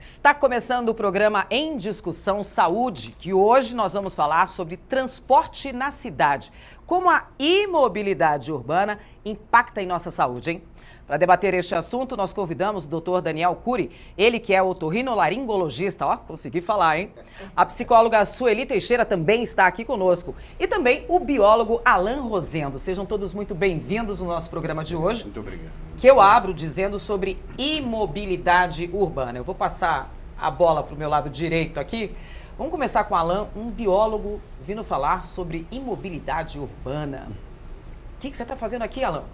Está começando o programa Em Discussão Saúde, que hoje nós vamos falar sobre transporte na cidade. Como a imobilidade urbana impacta em nossa saúde, hein? Para debater este assunto, nós convidamos o Dr. Daniel Cury, ele que é otorrinolaringologista, ó, consegui falar, hein? A psicóloga Sueli Teixeira também está aqui conosco. E também o biólogo Alan Rosendo. Sejam todos muito bem-vindos no nosso programa de hoje. Muito obrigado. Que eu abro dizendo sobre imobilidade urbana. Eu vou passar a bola para o meu lado direito aqui. Vamos começar com o Alan, um biólogo vindo falar sobre imobilidade urbana. O que você está fazendo aqui, Alan?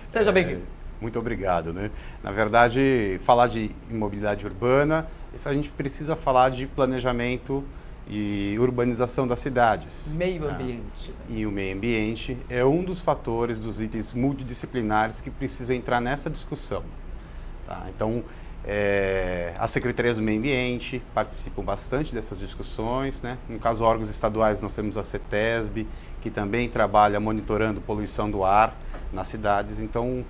Seja bem-vindo. Muito obrigado, né? Na verdade, falar de imobilidade urbana, a gente precisa falar de planejamento e urbanização das cidades. Meio ambiente. E o meio ambiente é um dos fatores, dos itens multidisciplinares que precisam entrar nessa discussão. Tá? Então, as secretarias do meio ambiente participam bastante dessas discussões, né? No caso, órgãos estaduais, nós temos a CETESB, que também trabalha monitorando poluição do ar nas cidades. Então,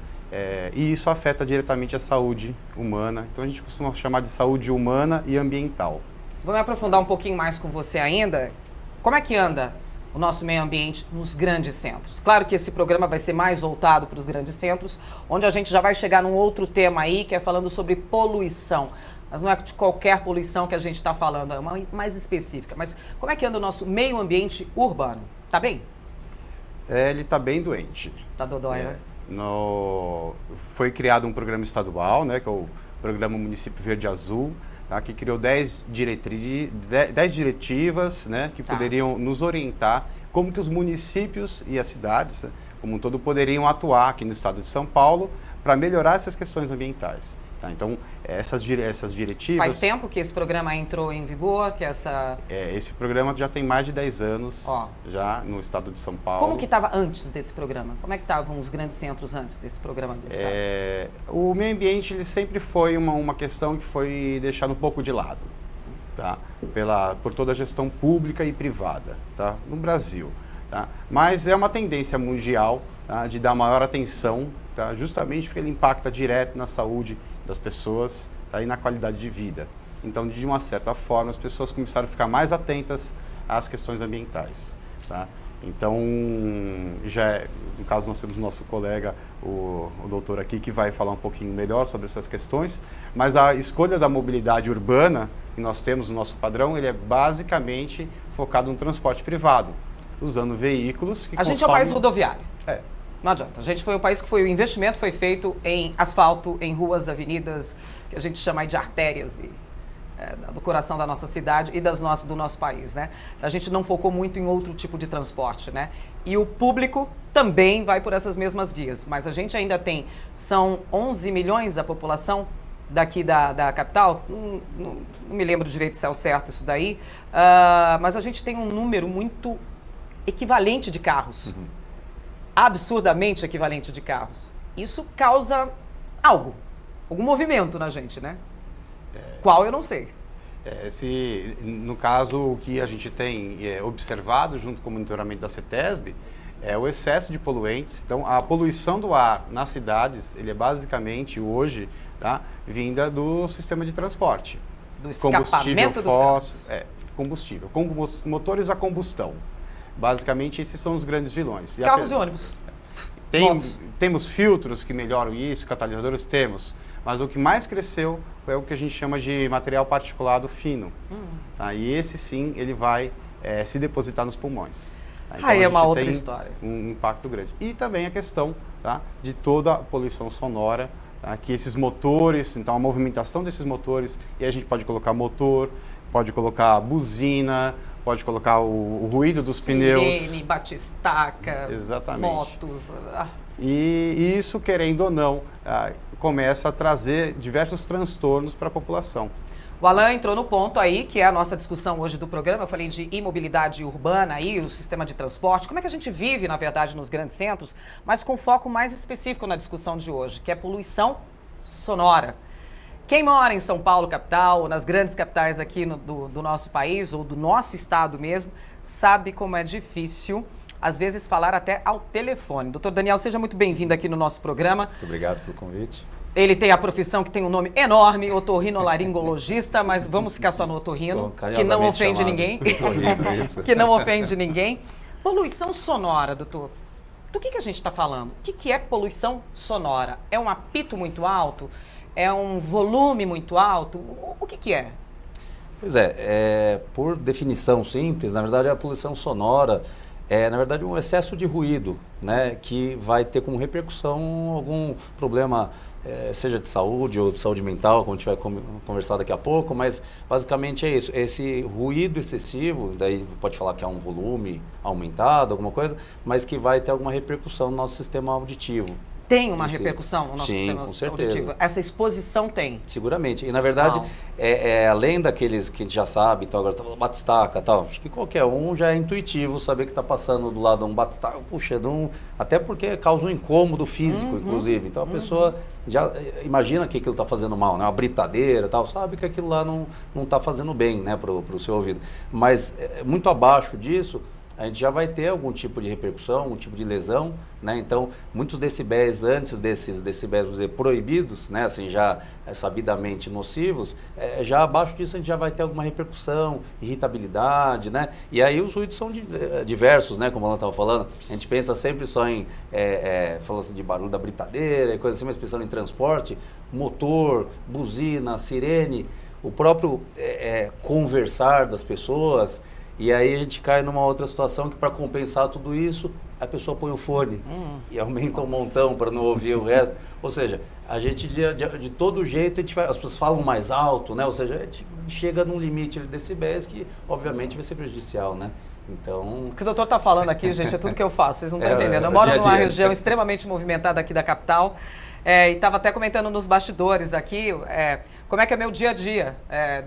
e isso afeta diretamente a saúde humana. Então, a gente costuma chamar de saúde humana e ambiental. Vou me aprofundar um pouquinho mais com você ainda. Como é que anda o nosso meio ambiente nos grandes centros? Claro que esse programa vai ser mais voltado para os grandes centros, onde a gente já vai chegar num outro tema aí, que é falando sobre poluição. Mas não é de qualquer poluição que a gente está falando, é uma mais específica. Mas como é que anda o nosso meio ambiente urbano? Tá bem? Ele está bem doente. Tá dodói, né? Foi criado um programa estadual, né, que é o Programa Município Verde Azul, tá, que criou 10 diretivas, né, que poderiam nos orientar como que os municípios e as cidades, né, como um todo, poderiam atuar aqui no estado de São Paulo para melhorar essas questões ambientais. Tá? Então, essas diretivas... Faz tempo que esse programa entrou em vigor, que essa... esse programa já tem mais de 10 anos, já no estado de São Paulo. Como que estava antes desse programa? Como é que estavam os grandes centros antes desse programa do estado? O meio ambiente ele sempre foi uma questão que foi deixada um pouco de lado, tá? Por toda a gestão pública e privada, tá? No Brasil. Tá? Mas é uma tendência mundial, tá? De dar maior atenção, tá? Justamente porque ele impacta direto na saúde das pessoas, tá? E na qualidade de vida. Então, de uma certa forma, as pessoas começaram a ficar mais atentas às questões ambientais. Tá? Então, no caso, nós temos o nosso colega, o doutor aqui, que vai falar um pouquinho melhor sobre essas questões, mas a escolha da mobilidade urbana que nós temos no nosso padrão, ele é basicamente focado no transporte privado, usando veículos que A gente é um país rodoviário. Não adianta. A gente foi o país que o investimento foi feito em asfalto, em ruas, avenidas, que a gente chama aí de artérias do coração da nossa cidade e do nosso país, né? A gente não focou muito em outro tipo de transporte, né? E o público também vai por essas mesmas vias, mas a gente ainda são 11 milhões a população daqui da capital, não me lembro direito se é o certo isso daí, mas a gente tem um número muito equivalente de carros. Absurdamente equivalente de carros. Isso causa algum movimento na gente, né? Qual eu não sei. No caso, o que a gente tem observado junto com o monitoramento da CETESB é o excesso de poluentes. Então, a poluição do ar nas cidades, ele é basicamente hoje, tá, vinda do sistema de transporte. Do escapamento do combustível, motores a combustão. Basicamente, esses são os grandes vilões. Carros e ônibus. Temos filtros que melhoram isso, catalisadores temos, mas o que mais cresceu é o que a gente chama de material particulado fino. Tá? E esse sim, ele vai se depositar nos pulmões. Tá? Então, Aí é uma outra história. Um impacto grande. E também a questão, tá, de toda a poluição sonora, tá, que esses motores, então a movimentação desses motores, e a gente pode colocar motor, pode colocar buzina, pode colocar o ruído dos pneus. Batistaca, exatamente. Motos. E isso, querendo ou não, começa a trazer diversos transtornos para a população. O Alan entrou no ponto aí, que é a nossa discussão hoje do programa. Eu falei de imobilidade urbana aí, o sistema de transporte. Como é que a gente vive, na verdade, nos grandes centros, mas com foco mais específico na discussão de hoje, que é poluição sonora. Quem mora em São Paulo, capital, ou nas grandes capitais aqui do nosso país, ou do nosso estado mesmo, sabe como é difícil, às vezes, falar até ao telefone. Doutor Daniel, seja muito bem-vindo aqui no nosso programa. Muito obrigado pelo convite. Ele tem a profissão que tem um nome enorme, otorrinolaringologista, mas vamos ficar só no otorrino, que não ofende ninguém. Que não ofende ninguém. Poluição sonora, doutor. Do que a gente está falando? O que é poluição sonora? É um apito muito alto? É um volume muito alto? O que é? Pois é, por definição simples, na verdade a poluição sonora é, na verdade, um excesso de ruído, né, que vai ter como repercussão algum problema, seja de saúde ou de saúde mental, como a gente vai conversar daqui a pouco, mas basicamente é isso, esse ruído excessivo, daí pode falar que é um volume aumentado, alguma coisa, mas que vai ter alguma repercussão no nosso sistema auditivo. Tem uma repercussão no nosso Sim, sistema com certeza. auditivo? Essa exposição tem? Seguramente. E, na verdade, além daqueles que a gente já sabe, então agora tá falando batistaca e tal, acho que qualquer um já é intuitivo saber que está passando do lado de um batistaca, puxa, até porque causa um incômodo físico, inclusive. Então, a pessoa já imagina que aquilo está fazendo mal, né? Uma britadeira e tal, sabe que aquilo lá não está fazendo bem, né, para o seu ouvido. Mas, muito abaixo disso, a gente já vai ter algum tipo de repercussão, algum tipo de lesão, né? Então, muitos decibéis antes desses decibéis, vamos dizer, proibidos, né? Assim, já sabidamente nocivos, já abaixo disso a gente já vai ter alguma repercussão, irritabilidade, né? E aí os ruídos são diversos, né? Como ela estava falando, a gente pensa sempre só em, falando assim, de barulho da britadeira, coisa assim, mas pensando em transporte, motor, buzina, sirene, o próprio conversar das pessoas. E aí a gente cai numa outra situação que, para compensar tudo isso, a pessoa põe o fone e aumenta um montão para não ouvir o resto. Ou seja, a gente de todo jeito, as pessoas falam mais alto, né? Ou seja, a gente chega num limite de decibéis que, obviamente, vai ser prejudicial, né? Então... O que o doutor está falando aqui, gente, é tudo que eu faço, vocês não estão entendendo. Eu moro numa região extremamente movimentada aqui da capital, e estava até comentando nos bastidores aqui, como é que é meu dia a dia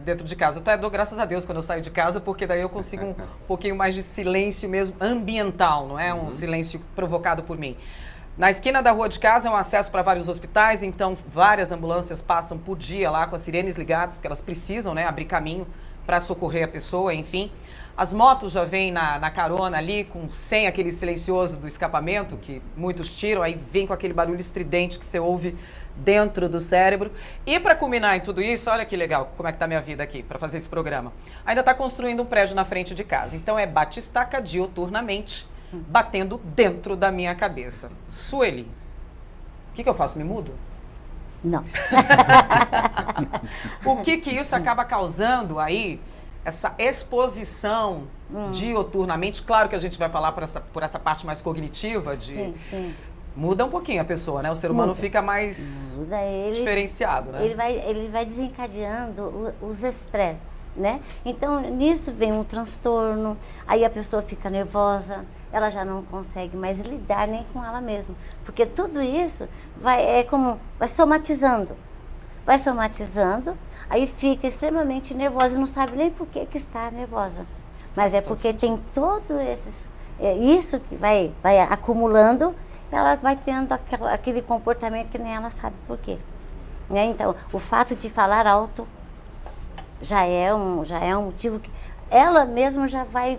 dentro de casa. Eu até dou graças a Deus quando eu saio de casa, porque daí eu consigo um pouquinho mais de silêncio mesmo, ambiental, não é um silêncio provocado por mim. Na esquina da rua de casa é um acesso para vários hospitais, então várias ambulâncias passam por dia lá com as sirenes ligadas, porque elas precisam, né, abrir caminho para socorrer a pessoa, enfim. As motos já vêm na carona ali, sem aquele silencioso do escapamento, que muitos tiram, aí vem com aquele barulho estridente que você ouve dentro do cérebro. E para culminar em tudo isso, olha que legal, como é que tá a minha vida aqui, para fazer esse programa. Ainda está construindo um prédio na frente de casa, então é batistaca diuturnamente, batendo dentro da minha cabeça. Sueli, o que eu faço? Me mudo? Não. O que isso acaba causando aí? Essa exposição diuturnamente, claro que a gente vai falar por essa parte mais cognitiva de... Sim. Muda um pouquinho a pessoa, né? O ser humano fica mais diferenciado, né? Ele vai desencadeando os estresses, né? Então, nisso vem um transtorno, aí a pessoa fica nervosa, ela já não consegue mais lidar nem com ela mesma. Porque tudo isso vai somatizando. Vai somatizando, aí fica extremamente nervosa e não sabe nem por que está nervosa. Mas é porque tem todo isso que vai acumulando, ela vai tendo aquele comportamento que nem ela sabe por quê. Né? Então, o fato de falar alto já é um motivo que ela mesma já vai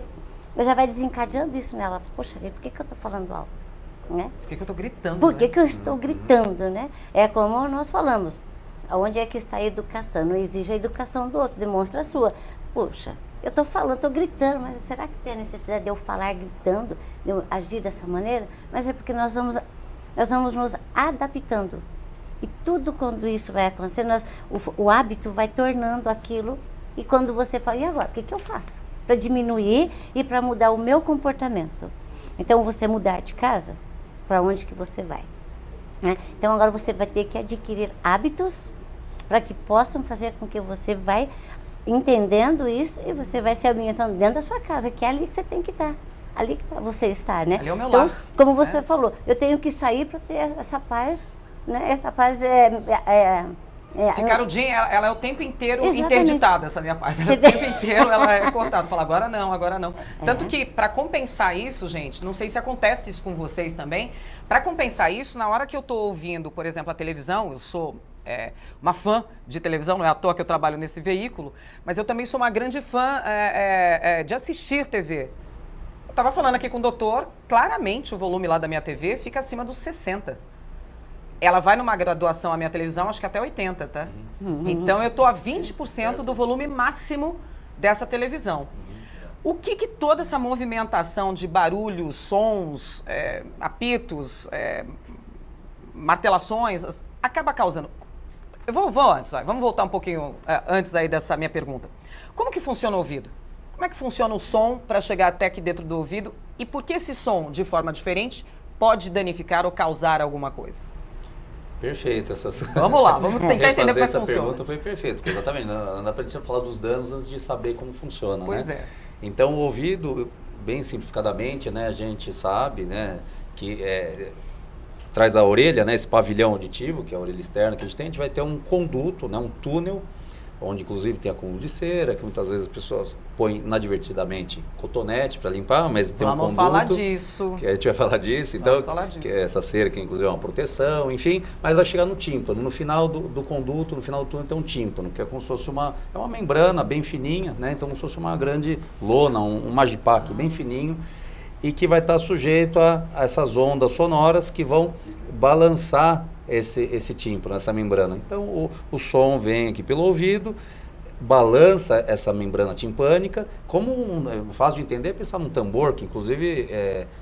desencadeando isso nela. Poxa, por que eu estou falando alto? Né? Por que eu estou gritando? Por que eu estou gritando? Né? É como nós falamos, onde é que está a educação? Não exige a educação do outro, demonstra a sua. Poxa, eu estou falando, estou gritando, mas será que tem a necessidade de eu falar gritando, de eu agir dessa maneira? Mas é porque nós vamos nos adaptando. E tudo quando isso vai acontecer, o hábito vai tornando aquilo. E quando você fala, e agora, o que eu faço? Para diminuir e para mudar o meu comportamento. Então, você mudar de casa, para onde que você vai? Né? Então, agora você vai ter que adquirir hábitos para que possam fazer com que você vai entendendo isso e você vai se ambientando dentro da sua casa, que é ali que você tem que estar. Ali que você está, né? Ali é o meu então, lar. Como você falou, eu tenho que sair para ter essa paz, né? Essa paz Ficar o dia, ela é o tempo inteiro Exatamente. interditada, essa minha paz. O tempo inteiro ela é cortada. Fala, agora não. Tanto que, para compensar isso, gente, não sei se acontece isso com vocês também, para compensar isso, na hora que eu estou ouvindo, por exemplo, a televisão, eu sou uma fã de televisão, não é à toa que eu trabalho nesse veículo, mas eu também sou uma grande fã de assistir TV. Eu estava falando aqui com o doutor, claramente o volume lá da minha TV fica acima dos 60. ela vai numa graduação, a minha televisão, acho que até 80, tá? Então eu tô a 20% do volume máximo dessa televisão. O que toda essa movimentação de barulhos, sons, apitos, martelações, acaba causando? Eu vou antes, vamos voltar um pouquinho antes aí dessa minha pergunta. Como que funciona o ouvido? Como é que funciona o som para chegar até aqui dentro do ouvido? E por que esse som, de forma diferente, pode danificar ou causar alguma coisa? Perfeito. Vamos lá, vamos tentar entender como é que essa funciona. pergunta foi perfeita, porque exatamente, não dá pra gente falar dos danos antes de saber como funciona, Pois né? é. Então, o ouvido, bem simplificadamente, né, a gente sabe, né, que atrás da orelha, né, esse pavilhão auditivo, que é a orelha externa que a gente vai ter um conduto, né, um túnel, onde inclusive tem acúmulo de cera, que muitas vezes as pessoas põem inadvertidamente cotonete para limpar, mas tem um conduto. Vamos falar disso. Que a gente vai falar disso, então, Vamos falar disso. que é essa cera que inclusive é uma proteção, enfim, mas vai chegar no tímpano. No final do conduto, no final do túnel tem um tímpano, que é como se fosse uma membrana bem fininha, né? Então como se fosse uma grande lona, um magipaque bem fininho, e que vai estar sujeito a essas ondas sonoras que vão balançar esse tímpano, essa membrana. Então o som vem aqui pelo ouvido, balança essa membrana timpânica, como fácil de entender, pensar num tambor, que inclusive,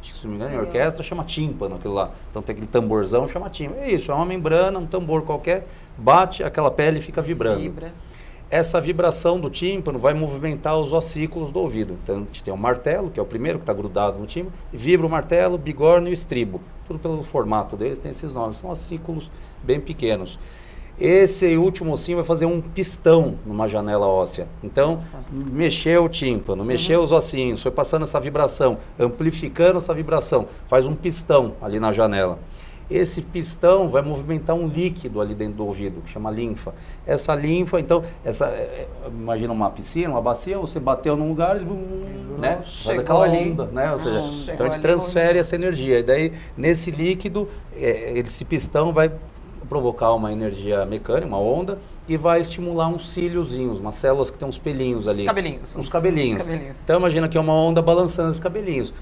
acho que se não me engano, em orquestra chama tímpano aquilo lá. Então tem aquele tamborzão, chama tímpano. É isso, é uma membrana, um tambor qualquer, bate, aquela pele fica vibrando. Vibra. Essa vibração do tímpano vai movimentar os ossículos do ouvido. Então, a gente tem o martelo, que é o primeiro que está grudado no tímpano, vibra o martelo, bigorna e o estribo. Tudo pelo formato deles tem esses nomes. São ossículos bem pequenos. Esse último ossinho vai fazer um pistão numa janela óssea. Então, mexeu o tímpano, mexeu os ossinhos, foi passando essa vibração, amplificando essa vibração, faz um pistão ali na janela. Esse pistão vai movimentar um líquido ali dentro do ouvido, que chama linfa. Essa linfa, então, imagina uma piscina, uma bacia, você bateu num lugar, ele né, faz aquela onda, né? Ou seja, então a gente transfere essa energia. E daí, nesse líquido, esse pistão vai provocar uma energia mecânica, uma onda, e vai estimular uns cíliozinhos, umas células que tem uns pelinhos ali. Uns cabelinhos. Então imagina que é uma onda balançando os cabelinhos.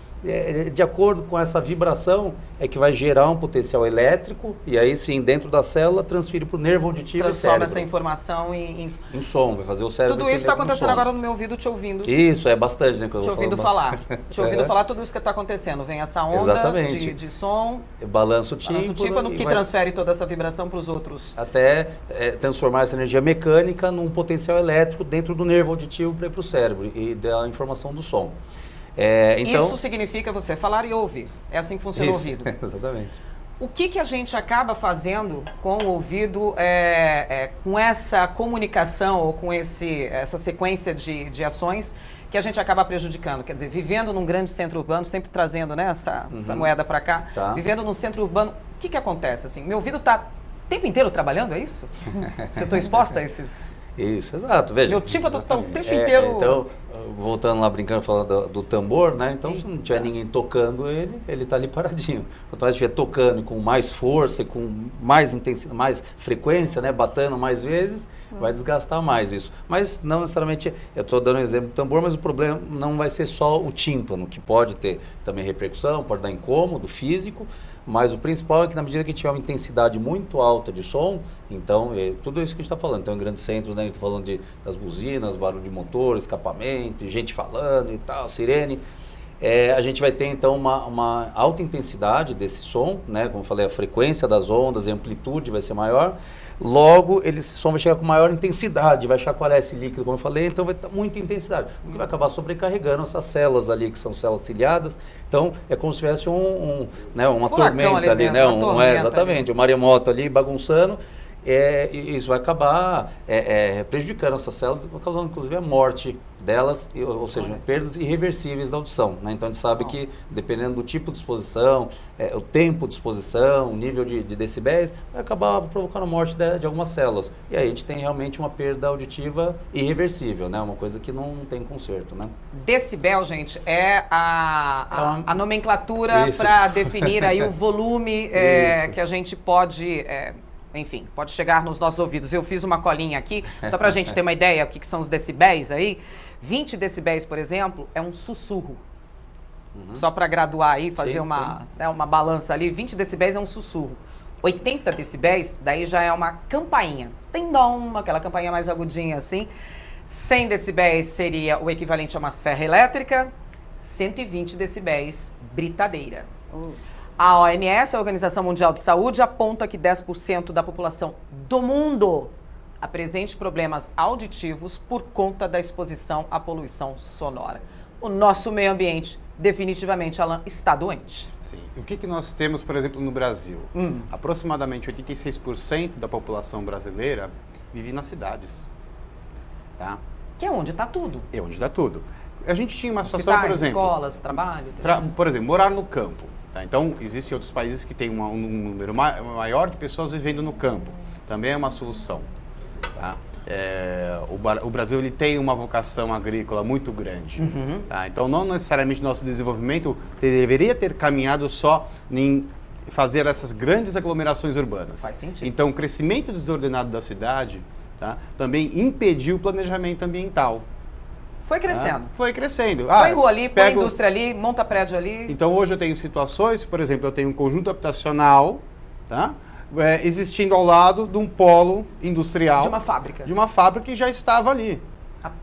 De acordo com essa vibração, é que vai gerar um potencial elétrico, e aí sim, dentro da célula, transfere para o nervo auditivo e cérebro. Transforma essa informação em som, vai fazer o cérebro... Tudo isso está acontecendo agora no meu ouvido, te ouvindo. Isso, é bastante, né? Te ouvindo falar. Te ouvindo falar tudo isso que está acontecendo. Vem essa onda de som... Balança o tímpano que transfere toda essa vibração para os outros. Até transformar essa energia mecânica num potencial elétrico dentro do nervo auditivo para ir para o cérebro e da informação do som. Então, isso significa você falar e ouvir. É assim que funciona o ouvido. Exatamente. O que a gente acaba fazendo com o ouvido, com essa comunicação ou com essa sequência de ações que a gente acaba prejudicando? Quer dizer, vivendo num grande centro urbano, sempre trazendo, né, essa moeda para cá, vivendo num centro urbano, o que acontece? Assim, meu ouvido está o tempo inteiro trabalhando, é isso? Você está exposta a esses... Isso, exato. Veja, meu tipo está o tempo inteiro... Então, voltando lá, brincando, falando do tambor, né? Então, se não tiver ninguém tocando ele está ali paradinho. Quanto mais estiver tocando com mais força, com mais intensidade, mais frequência, né? Batendo mais vezes, vai desgastar mais isso. Mas não necessariamente, eu estou dando um exemplo do tambor, mas o problema não vai ser só o tímpano, que pode ter também repercussão, pode dar incômodo físico, mas o principal é que na medida que tiver uma intensidade muito alta de som, então, tudo isso que a gente está falando, então em grandes centros, né, a gente está falando das buzinas, barulho de motor, escapamento, gente falando e tal, sirene, a gente vai ter então uma alta intensidade desse som, né, como eu falei, a frequência das ondas, a amplitude vai ser maior, logo esse som vai chegar com maior intensidade, vai chacoalhar esse líquido, como eu falei, então vai ter muita intensidade, o que vai acabar sobrecarregando essas células ali, que são células ciliadas, então é como se tivesse uma tormenta ali, né, exatamente, um maremoto ali bagunçando, e isso vai acabar prejudicando essas células, causando inclusive a morte delas, ou seja, perdas irreversíveis da audição, né? Então a gente sabe que dependendo do tipo de exposição, o tempo de exposição, o nível de decibéis, vai acabar provocando a morte de algumas células. E aí a gente tem realmente uma perda auditiva irreversível, né? Uma coisa que não tem conserto, né? Decibel, gente, é a nomenclatura para definir aí o volume que a gente pode... enfim, pode chegar nos nossos ouvidos. Eu fiz uma colinha aqui, só para a gente ter uma ideia o que são os decibéis aí. 20 decibéis, por exemplo, é um sussurro. Só para graduar aí, fazer uma balança ali. 20 decibéis é um sussurro. 80 decibéis, daí já é uma campainha. Tem dom, aquela campainha mais agudinha assim. 100 decibéis seria o equivalente a uma serra elétrica. 120 decibéis, britadeira. A OMS, a Organização Mundial de Saúde, aponta que 10% da população do mundo apresente problemas auditivos por conta da exposição à poluição sonora. O nosso meio ambiente, definitivamente, Alan, está doente. Sim. O que nós temos, por exemplo, no Brasil? Aproximadamente 86% da população brasileira vive nas cidades. Tá? Que é onde está tudo. É onde dá tudo. A gente tinha uma situação, por exemplo... escolas, trabalho... Por exemplo, morar no campo. Tá? Então, existem outros países que têm um número maior de pessoas vivendo no campo. Também é uma solução. Tá? O Brasil ele tem uma vocação agrícola muito grande. Tá? Então, não necessariamente nosso desenvolvimento deveria ter caminhado só em fazer essas grandes aglomerações urbanas. Faz sentido. Então, o crescimento desordenado da cidade, tá, também impediu o planejamento ambiental. Foi crescendo. Foi crescendo. Põe rua ali, põe indústria ali, monta prédio ali. Então, hoje eu tenho situações, por exemplo, eu tenho um conjunto habitacional, tá? Existindo ao lado de um polo industrial. De uma fábrica. De uma fábrica que já estava ali.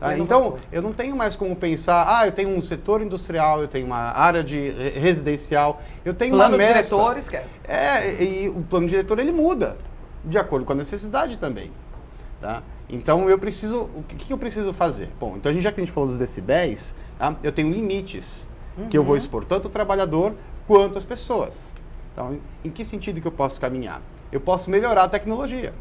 Tá? Então, eu não tenho mais como pensar, eu tenho um setor industrial, eu tenho uma área de residencial, eu tenho plano uma mescla. diretor, esquece. E o plano diretor, ele muda, de acordo com a necessidade também. Tá? Então, eu preciso, o que eu preciso fazer? Bom, então já que a gente falou dos decibéis, tá? Eu tenho limites que eu vou expor tanto o trabalhador quanto as pessoas. Então, em que sentido que eu posso caminhar? Eu posso melhorar a tecnologia.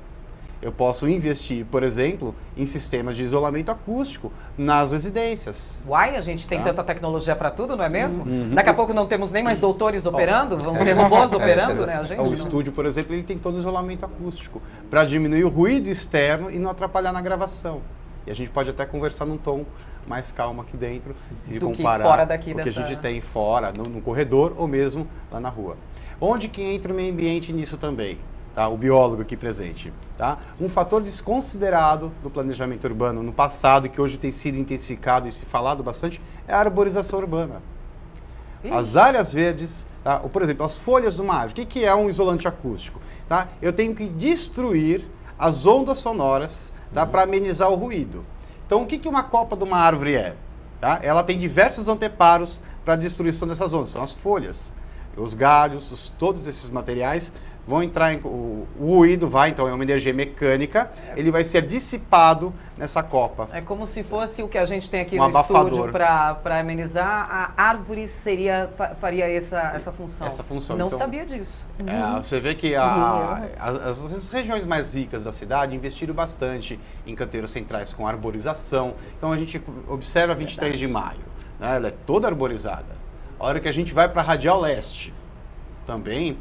Eu posso investir, por exemplo, em sistemas de isolamento acústico nas residências. Uai, a gente tem tanta tecnologia para tudo, não é mesmo? Daqui a pouco não temos nem mais doutores operando, vão ser robôs operando, né, a gente? O estúdio, por exemplo, ele tem todo o isolamento acústico para diminuir o ruído externo e não atrapalhar na gravação. E a gente pode até conversar num tom mais calmo aqui dentro, se do comparar que fora daqui o que dessa... a gente tem fora, no corredor ou mesmo lá na rua. Onde que entra o meio ambiente nisso também? Tá? O biólogo aqui presente. Tá? Um fator desconsiderado do planejamento urbano no passado, que hoje tem sido intensificado e se falado bastante, é a arborização urbana. As áreas verdes, tá? Ou, por exemplo, as folhas de uma árvore. O que é um isolante acústico? Tá? Eu tenho que destruir as ondas sonoras, tá? Para amenizar o ruído. Então, o que uma copa de uma árvore é? Tá? Ela tem diversos anteparos para a destruição dessas ondas. São as folhas, os galhos, todos esses materiais vão entrar o ruído então é uma energia mecânica, ele vai ser dissipado nessa copa. É como se fosse o que a gente tem aqui Um no abafador. estúdio para amenizar, a árvore faria essa função. Essa função. Não então, sabia disso. Você vê que as regiões mais ricas da cidade investiram bastante em canteiros centrais com arborização. Então a gente observa a 23 de maio, né? Ela é toda arborizada. A hora que a gente vai para a Radial Leste, também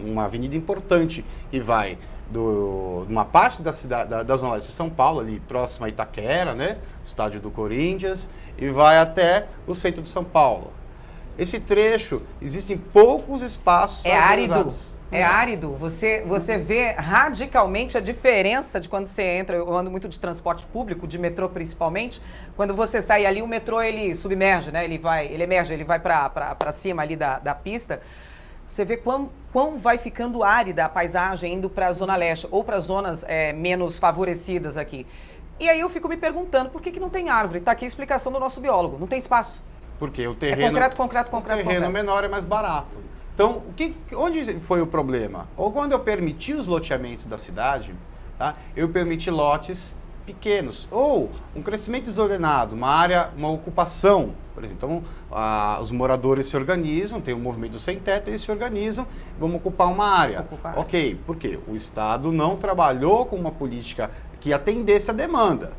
uma avenida importante que vai de uma parte da cidade, da Zona Leste de São Paulo, ali próxima a Itaquera, né? Estádio do Corinthians, e vai até o centro de São Paulo. Esse trecho, existem poucos espaços arborizados. É árido. Você vê radicalmente a diferença de quando você entra. Eu ando muito de transporte público, de metrô principalmente. Quando você sai ali, o metrô ele submerge, né? Ele emerge, ele vai para cima ali da pista. Você vê quão vai ficando árida a paisagem indo para a Zona Leste ou para as zonas menos favorecidas aqui. E aí eu fico me perguntando por que não tem árvore? Está aqui a explicação do nosso biólogo. Não tem espaço. Porque o terreno... concreto. O terreno menor é mais barato. Então, onde foi o problema? Ou quando eu permiti os loteamentos da cidade, tá? Eu permiti lotes pequenos. Ou um crescimento desordenado, uma ocupação, por exemplo. Então, os moradores se organizam, tem um movimento sem teto, eles se organizam, vamos ocupar uma área. Ok, por quê? O Estado não trabalhou com uma política que atendesse a demanda.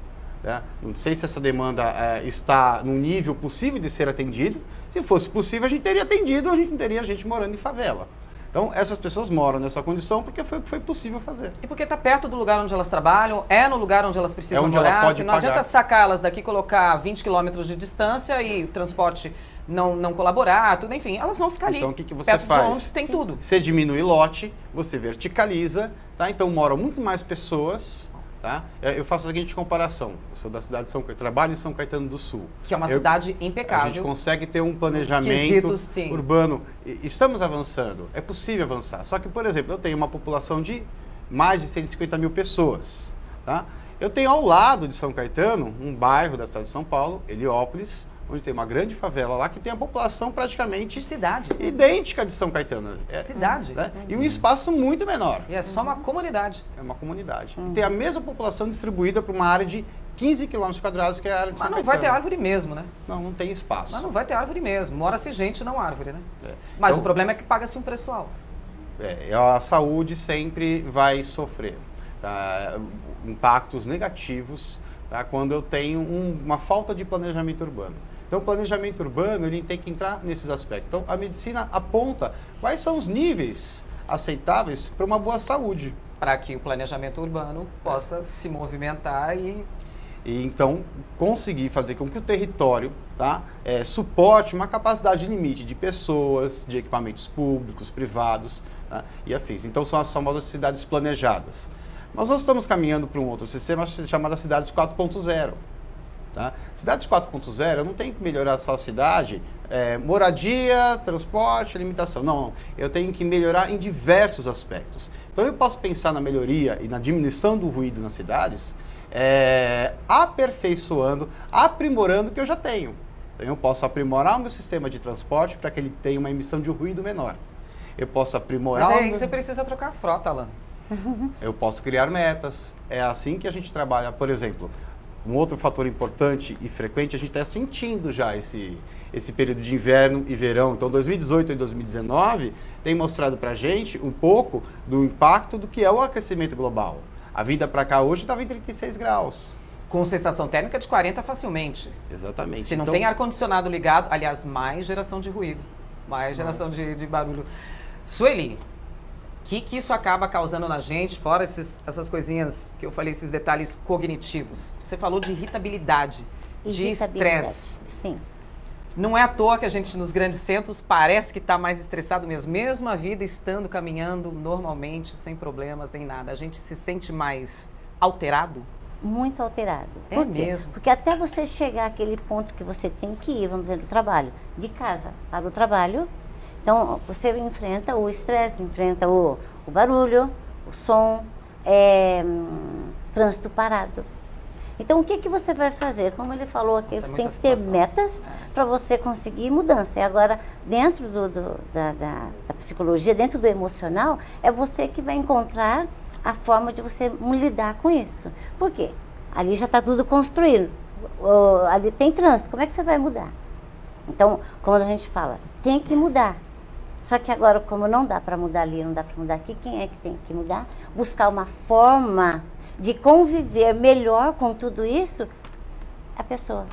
Né? Não sei se essa demanda está num nível possível de ser atendido. Se fosse possível, a gente teria atendido, a gente não teria gente morando em favela. Então, essas pessoas moram nessa condição porque foi o que foi possível fazer. E porque está perto do lugar onde elas trabalham, no lugar onde elas precisam onde morar. Ela pode não pagar. Adianta sacar elas daqui, colocar 20 quilômetros de distância e o transporte não colaborar, tudo, enfim, elas vão ficar ali. Então, o que você perto faz? De onde tem tudo. Você diminui lote, você verticaliza, tá? Então moram muito mais pessoas, Tá? Eu faço a seguinte comparação. Eu sou da cidade de São Caetano, trabalho em São Caetano do Sul. Que é uma cidade A impecável. gente consegue ter um planejamento quesitos, sim. urbano. Estamos avançando, é possível avançar. Só que, por exemplo, eu tenho uma população de mais de 150 mil pessoas. Tá? Eu tenho ao lado de São Caetano, um bairro da cidade de São Paulo, Heliópolis, onde tem uma grande favela lá que tem a população praticamente De cidade. idêntica de São Caetano. Cidade. Né? E um espaço muito menor. E é só uma comunidade. É uma comunidade. E tem a mesma população distribuída para uma área de 15 quilômetros quadrados, que é a área de São Mas não Caetano. vai ter árvore mesmo, né? Não tem espaço. Mas não vai ter árvore mesmo. Mora-se gente, não árvore, né? É. Mas Então, o problema é que paga-se um preço alto. a saúde sempre vai sofrer, tá? Impactos negativos, tá? Quando eu tenho uma falta de planejamento urbano. Então, o planejamento urbano ele tem que entrar nesses aspectos. Então, a medicina aponta quais são os níveis aceitáveis para uma boa saúde. Para que o planejamento urbano possa se movimentar e Então, conseguir fazer com que o território, tá, suporte uma capacidade limite de pessoas, de equipamentos públicos, privados, tá, e afins. Então, são as famosas cidades planejadas. Mas nós estamos caminhando para um outro sistema chamado Cidades 4.0. Tá? Cidades 4.0, eu não tenho que melhorar só a cidade, moradia, transporte, alimentação. Não, eu tenho que melhorar em diversos aspectos. Então, eu posso pensar na melhoria e na diminuição do ruído nas cidades, aperfeiçoando, aprimorando o que eu já tenho. Então, eu posso aprimorar o meu sistema de transporte para que ele tenha uma emissão de ruído menor. Eu posso aprimorar... Mas aí você precisa trocar a frota, Alan. Eu posso criar metas. É assim que a gente trabalha. Por exemplo, um outro fator importante e frequente, a gente está sentindo já esse período de inverno e verão. Então, 2018 e 2019 tem mostrado para a gente um pouco do impacto do que é o aquecimento global. A vinda para cá hoje estava em 36 graus. Com sensação térmica de 40 facilmente. Exatamente. Se não Então, tem ar-condicionado ligado, aliás, mais geração de ruído, mais geração de barulho. Sueli, o que isso acaba causando na gente, fora essas coisinhas que eu falei, esses detalhes cognitivos? Você falou de irritabilidade, de estresse. Sim. Não é à toa que a gente, nos grandes centros, parece que está mais estressado mesmo a vida estando caminhando normalmente, sem problemas, nem nada. A gente se sente mais alterado? Muito alterado. É Por quê? mesmo? Porque até você chegar àquele ponto que você tem que ir, vamos dizer, do trabalho, de casa para o trabalho, então você enfrenta o estresse, enfrenta o barulho, o som, trânsito parado. Então, o que você vai fazer? Como ele falou aqui, Essa é você tem que muita ter situação. metas para você conseguir mudança. E agora, dentro da psicologia, dentro do emocional, é você que vai encontrar a forma de você lidar com isso. Por quê? Ali já está tudo construído. Ali tem trânsito. Como é que você vai mudar? Então, quando a gente fala, tem que mudar. Só que agora, como não dá para mudar ali, não dá para mudar aqui, quem é que tem que mudar? Buscar uma forma de conviver melhor com tudo isso, a pessoa.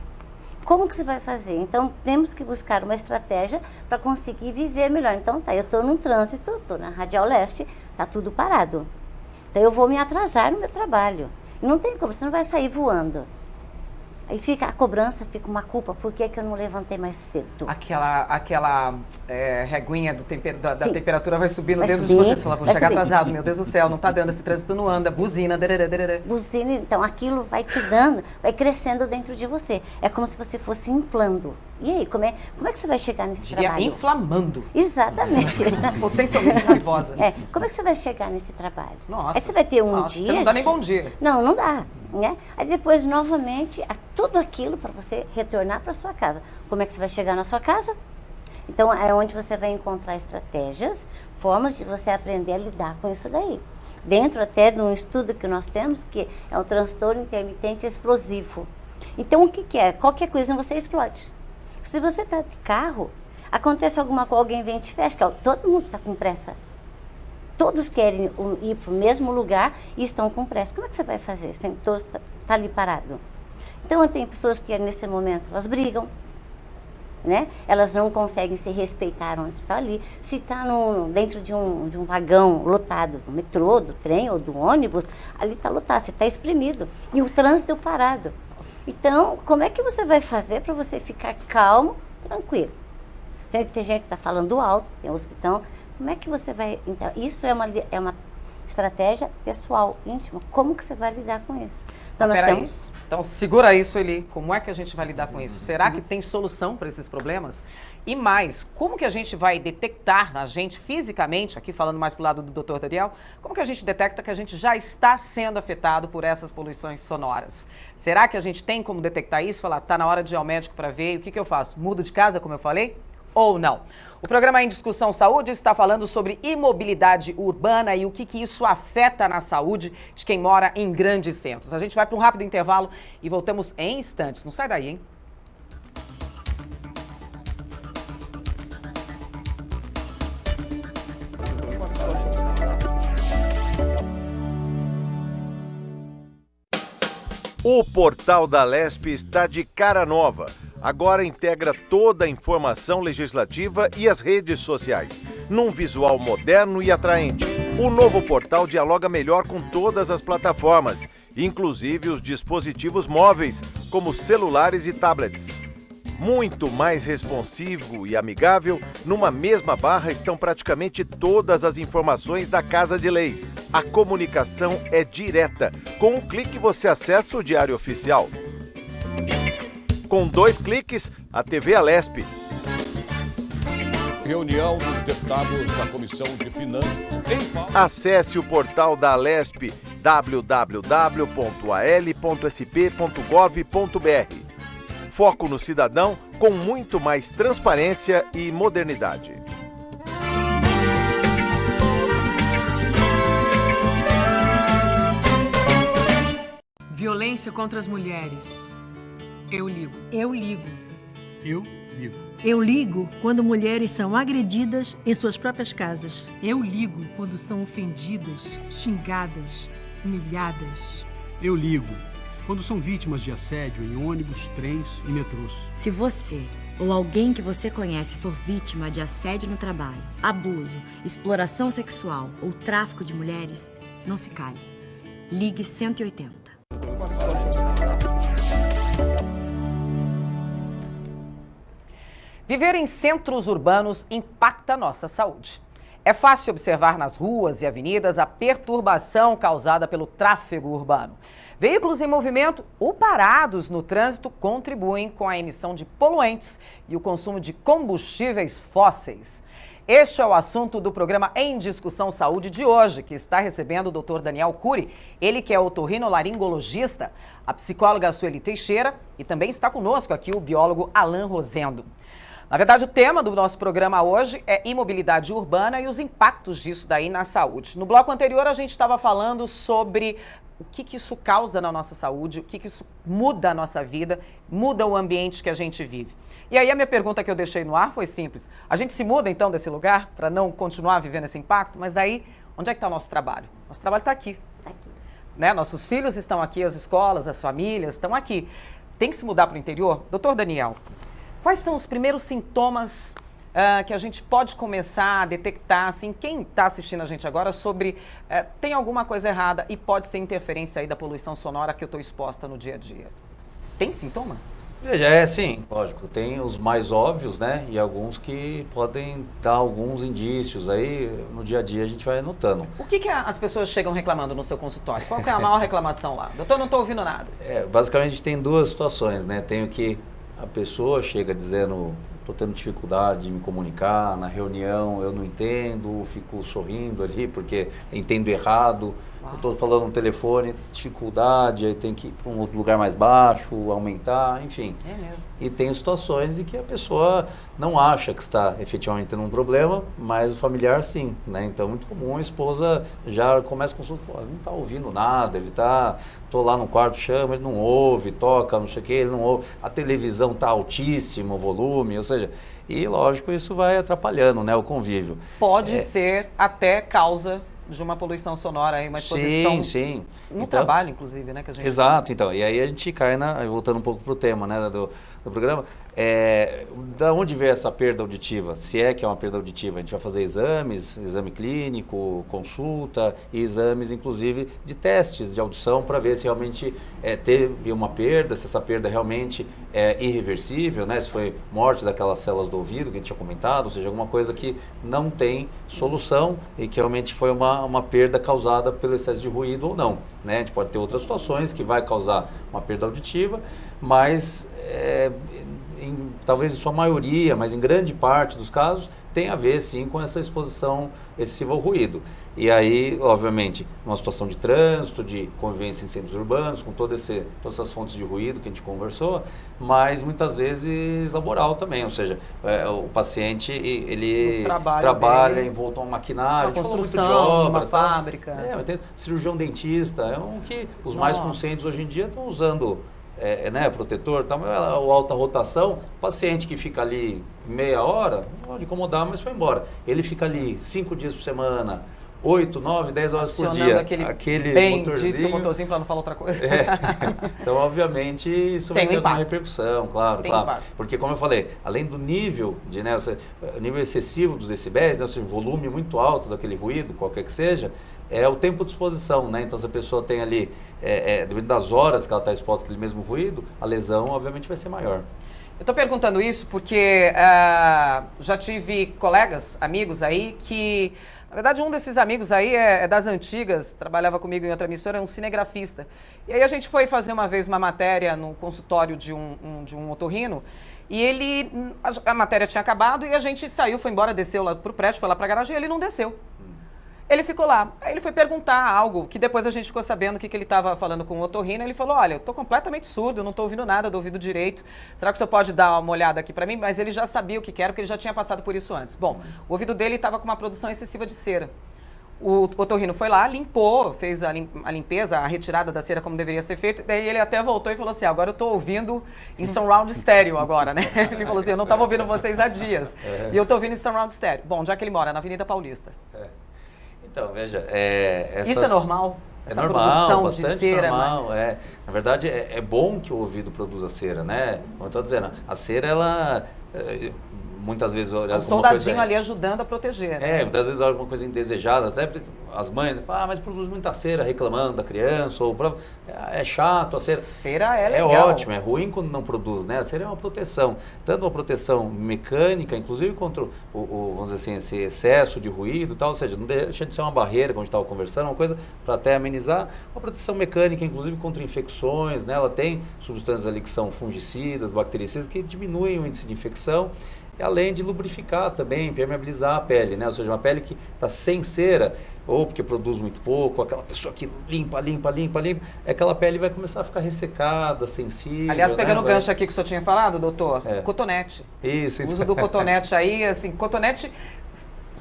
Como que você vai fazer? Então, temos que buscar uma estratégia para conseguir viver melhor. Então, eu estou num trânsito, estou na Radial Leste, está tudo parado. Então, eu vou me atrasar no meu trabalho. E não tem como, você não vai sair voando. Aí a cobrança, fica uma culpa, por que eu não levantei mais cedo? Aquela reguinha da Sim. temperatura vai subindo Vai dentro subir, de você. Sei lá, vou vai chegar subir. atrasado, meu Deus do céu, não tá dando, esse trânsito não anda, buzina, dararara. Buzina, então aquilo vai te dando, vai crescendo dentro de você. É como se você fosse inflando. E aí, como é que você vai chegar nesse Diria trabalho? inflamando. Exatamente. Potencialmente raivosa. Como é que você vai chegar nesse trabalho? Nossa. Aí você vai ter um Nossa, dia... você não dá nem bom dia. Não dá. Né? Aí depois, novamente, tudo aquilo para você retornar para sua casa. Como é que você vai chegar na sua casa? Então, é onde você vai encontrar estratégias, formas de você aprender a lidar com isso daí. Dentro até de um estudo que nós temos, que é o transtorno intermitente explosivo. Então, o que é? Qualquer coisa você explode. Se você está de carro, acontece alguma coisa, alguém vem e te fecha, todo mundo está com pressa. Todos querem ir para o mesmo lugar e estão com pressa. Como é que você vai fazer? Sem todos tá ali parado. Então, tem pessoas que nesse momento elas brigam, né? Elas não conseguem se respeitar onde está ali. Se está dentro de um vagão lotado, do metrô, do trem ou do ônibus, ali está lotado, você está exprimido. E o trânsito parado. Então, como é que você vai fazer para você ficar calmo, tranquilo? Tem gente que está falando alto, tem outros que estão... Como é que você vai... Então, isso é uma estratégia pessoal, íntima. Como que você vai lidar com isso? Então, nós Peraí. temos... Então, segura isso, Eli. Como é que a gente vai lidar com isso? Será que tem solução para esses problemas? E mais, como que a gente vai detectar na gente fisicamente, aqui falando mais pro lado do Dr. Daniel, como que a gente detecta que a gente já está sendo afetado por essas poluições sonoras? Será que a gente tem como detectar isso? Falar, tá na hora de ir ao médico para ver, e o que que eu faço? Mudo de casa, como eu falei? Ou não? O programa Em Discussão Saúde está falando sobre imobilidade urbana e o que isso afeta na saúde de quem mora em grandes centros. A gente vai para um rápido intervalo e voltamos em instantes. Não sai daí, hein? O portal da Lesp está de cara nova. Agora integra toda a informação legislativa e as redes sociais, num visual moderno e atraente. O novo portal dialoga melhor com todas as plataformas, inclusive os dispositivos móveis, como celulares e tablets. Muito mais responsivo e amigável, numa mesma barra estão praticamente todas as informações da Casa de Leis. A comunicação é direta. Com um clique você acessa o Diário Oficial. Com 2 cliques, a TV Alesp. Reunião dos deputados da Comissão de Finanças. Acesse o portal da Alesp, www.al.sp.gov.br. Foco no cidadão com muito mais transparência e modernidade. Violência contra as mulheres. Eu ligo. Eu ligo. Eu ligo. Eu ligo quando mulheres são agredidas em suas próprias casas. Eu ligo quando são ofendidas, xingadas, humilhadas. Eu ligo quando são vítimas de assédio em ônibus, trens e metrôs. Se você ou alguém que você conhece for vítima de assédio no trabalho, abuso, exploração sexual ou tráfico de mulheres, não se cale. Ligue 180. Viver em centros urbanos impacta a nossa saúde. É fácil observar nas ruas e avenidas a perturbação causada pelo tráfego urbano. Veículos em movimento ou parados no trânsito contribuem com a emissão de poluentes e o consumo de combustíveis fósseis. Este é o assunto do programa Em Discussão Saúde de hoje, que está recebendo o Dr. Daniel Cury, ele que é otorrinolaringologista, a psicóloga Sueli Teixeira e também está conosco aqui o biólogo Alan Rosendo. Na verdade, o tema do nosso programa hoje é imobilidade urbana e os impactos disso daí na saúde. No bloco anterior, a gente estava falando sobre o que isso causa na nossa saúde, o que isso muda a nossa vida, muda o ambiente que a gente vive. E aí a minha pergunta que eu deixei no ar foi simples. A gente se muda então desse lugar para não continuar vivendo esse impacto? Mas daí, onde é que está o nosso trabalho? Nosso trabalho está aqui. Tá aqui. Né? Nossos filhos estão aqui, as escolas, as famílias estão aqui. Tem que se mudar para o interior? Doutor Daniel, quais são os primeiros sintomas que a gente pode começar a detectar, assim, quem está assistindo a gente agora, sobre tem alguma coisa errada e pode ser interferência aí da poluição sonora que eu estou exposta no dia a dia? Tem sintoma? Veja, sim, lógico, tem os mais óbvios, né, e alguns que podem dar alguns indícios aí, no dia a dia a gente vai notando. O que as pessoas chegam reclamando no seu consultório? Qual que é a maior reclamação lá? Doutor, não estou ouvindo nada. Basicamente a gente tem duas situações, né, tem o que a pessoa chega dizendo, estou tendo dificuldade de me comunicar, na reunião eu não entendo, fico sorrindo ali porque entendo errado, estou falando no telefone, dificuldade, aí tem que ir para um outro lugar mais baixo, aumentar, enfim. É mesmo. E tem situações em que a pessoa não acha que está efetivamente tendo um problema, mas o familiar sim, né? Então é muito comum a esposa já começa com o ele não está ouvindo nada, ele está, estou lá no quarto, chama, ele não ouve, toca, não sei o que, ele não ouve, a televisão está altíssimo o volume, ou seja, e lógico isso vai atrapalhando, né, o convívio. Pode ser até causa de uma poluição sonora aí, uma exposição sim. no trabalho, inclusive, né? Que a gente... Exato, então, e aí a gente cai voltando um pouco para o tema, né, do do programa, da onde veio essa perda auditiva? Se é que é uma perda auditiva, a gente vai fazer exames, exame clínico, consulta e exames, inclusive, de testes de audição para ver se realmente teve uma perda, se essa perda realmente é irreversível, né? Se foi morte daquelas células do ouvido que a gente tinha comentado, ou seja, alguma coisa que não tem solução e que realmente foi uma perda causada pelo excesso de ruído ou não, né? A gente pode ter outras situações que vai causar uma perda auditiva, mas talvez em sua maioria, mas em grande parte dos casos, tem a ver sim com essa exposição excessiva ao ruído. E aí, obviamente, numa situação de trânsito, de convivência em centros urbanos, com todas essas fontes de ruído que a gente conversou, mas muitas vezes laboral também, ou seja, o paciente ele trabalha envolto a um maquinário, uma construção, de obra, uma fábrica. Mas tem cirurgião dentista, é um que os mais conscientes hoje em dia estão usando protetor, tá, o alta rotação, paciente que fica ali meia hora, não pode incomodar, mas foi embora. Ele fica ali 5 dias por semana, 8, 9, 10 horas por dia. Aquele motorzinho para não falar outra coisa. Então, obviamente, isso vai ter uma repercussão, claro. Porque, como eu falei, além do nível nível excessivo dos decibéis, ou seja, volume muito alto daquele ruído, qualquer que seja, é o tempo de exposição, né? Então, se a pessoa tem ali, dependendo das horas que ela está exposta àquele mesmo ruído, a lesão, obviamente, vai ser maior. Eu estou perguntando isso porque já tive colegas, amigos aí, que, na verdade, um desses amigos aí é das antigas, trabalhava comigo em outra emissora, é um cinegrafista. E aí a gente foi fazer uma vez uma matéria no consultório de um otorrino, e a matéria tinha acabado e a gente saiu, foi embora, desceu lá pro prédio, foi lá pra garagem e ele não desceu. Ele ficou lá. Aí ele foi perguntar algo que depois a gente ficou sabendo o que ele estava falando com o otorrino. Ele falou, olha, eu estou completamente surdo, eu não estou ouvindo nada do ouvido direito. Será que o senhor pode dar uma olhada aqui para mim? Mas ele já sabia o que era, porque ele já tinha passado por isso antes. Bom, o ouvido dele estava com uma produção excessiva de cera. O otorrino foi lá, limpou, fez a limpeza, a retirada da cera como deveria ser feito. Daí ele até voltou e falou assim, agora eu estou ouvindo em surround stereo agora, né? Ele falou assim, eu não estava ouvindo vocês há dias. E eu estou ouvindo em surround stereo. Bom, já que ele mora na Avenida Paulista. Então, veja, isso é normal? Essa normal, produção bastante de cera, normal. Na verdade, é bom que o ouvido produza cera, né? Como eu estou dizendo, a cera, ela muitas vezes... Um soldadinho ali ajudando a proteger. Né? Muitas vezes alguma coisa indesejada, sempre as mães, mas produz muita cera, reclamando da criança, ou é chato, a cera... Cera é legal. É ótimo, é ruim quando não produz, né? A cera é uma proteção, tanto uma proteção mecânica, inclusive contra vamos dizer assim, esse excesso de ruído e tal, ou seja, não deixa de ser uma barreira, como a gente estava conversando, uma coisa para até amenizar, uma proteção mecânica, inclusive contra infecções, né? Ela tem substâncias ali que são fungicidas, bactericidas, que diminuem o índice de infecção, além de lubrificar também, permeabilizar a pele, né? Ou seja, uma pele que está sem cera, ou porque produz muito pouco, aquela pessoa que limpa, aquela pele vai começar a ficar ressecada, sensível. Aliás, pegando o gancho aqui que o senhor tinha falado, doutor, cotonete. Isso. O uso do cotonete aí, assim, cotonete...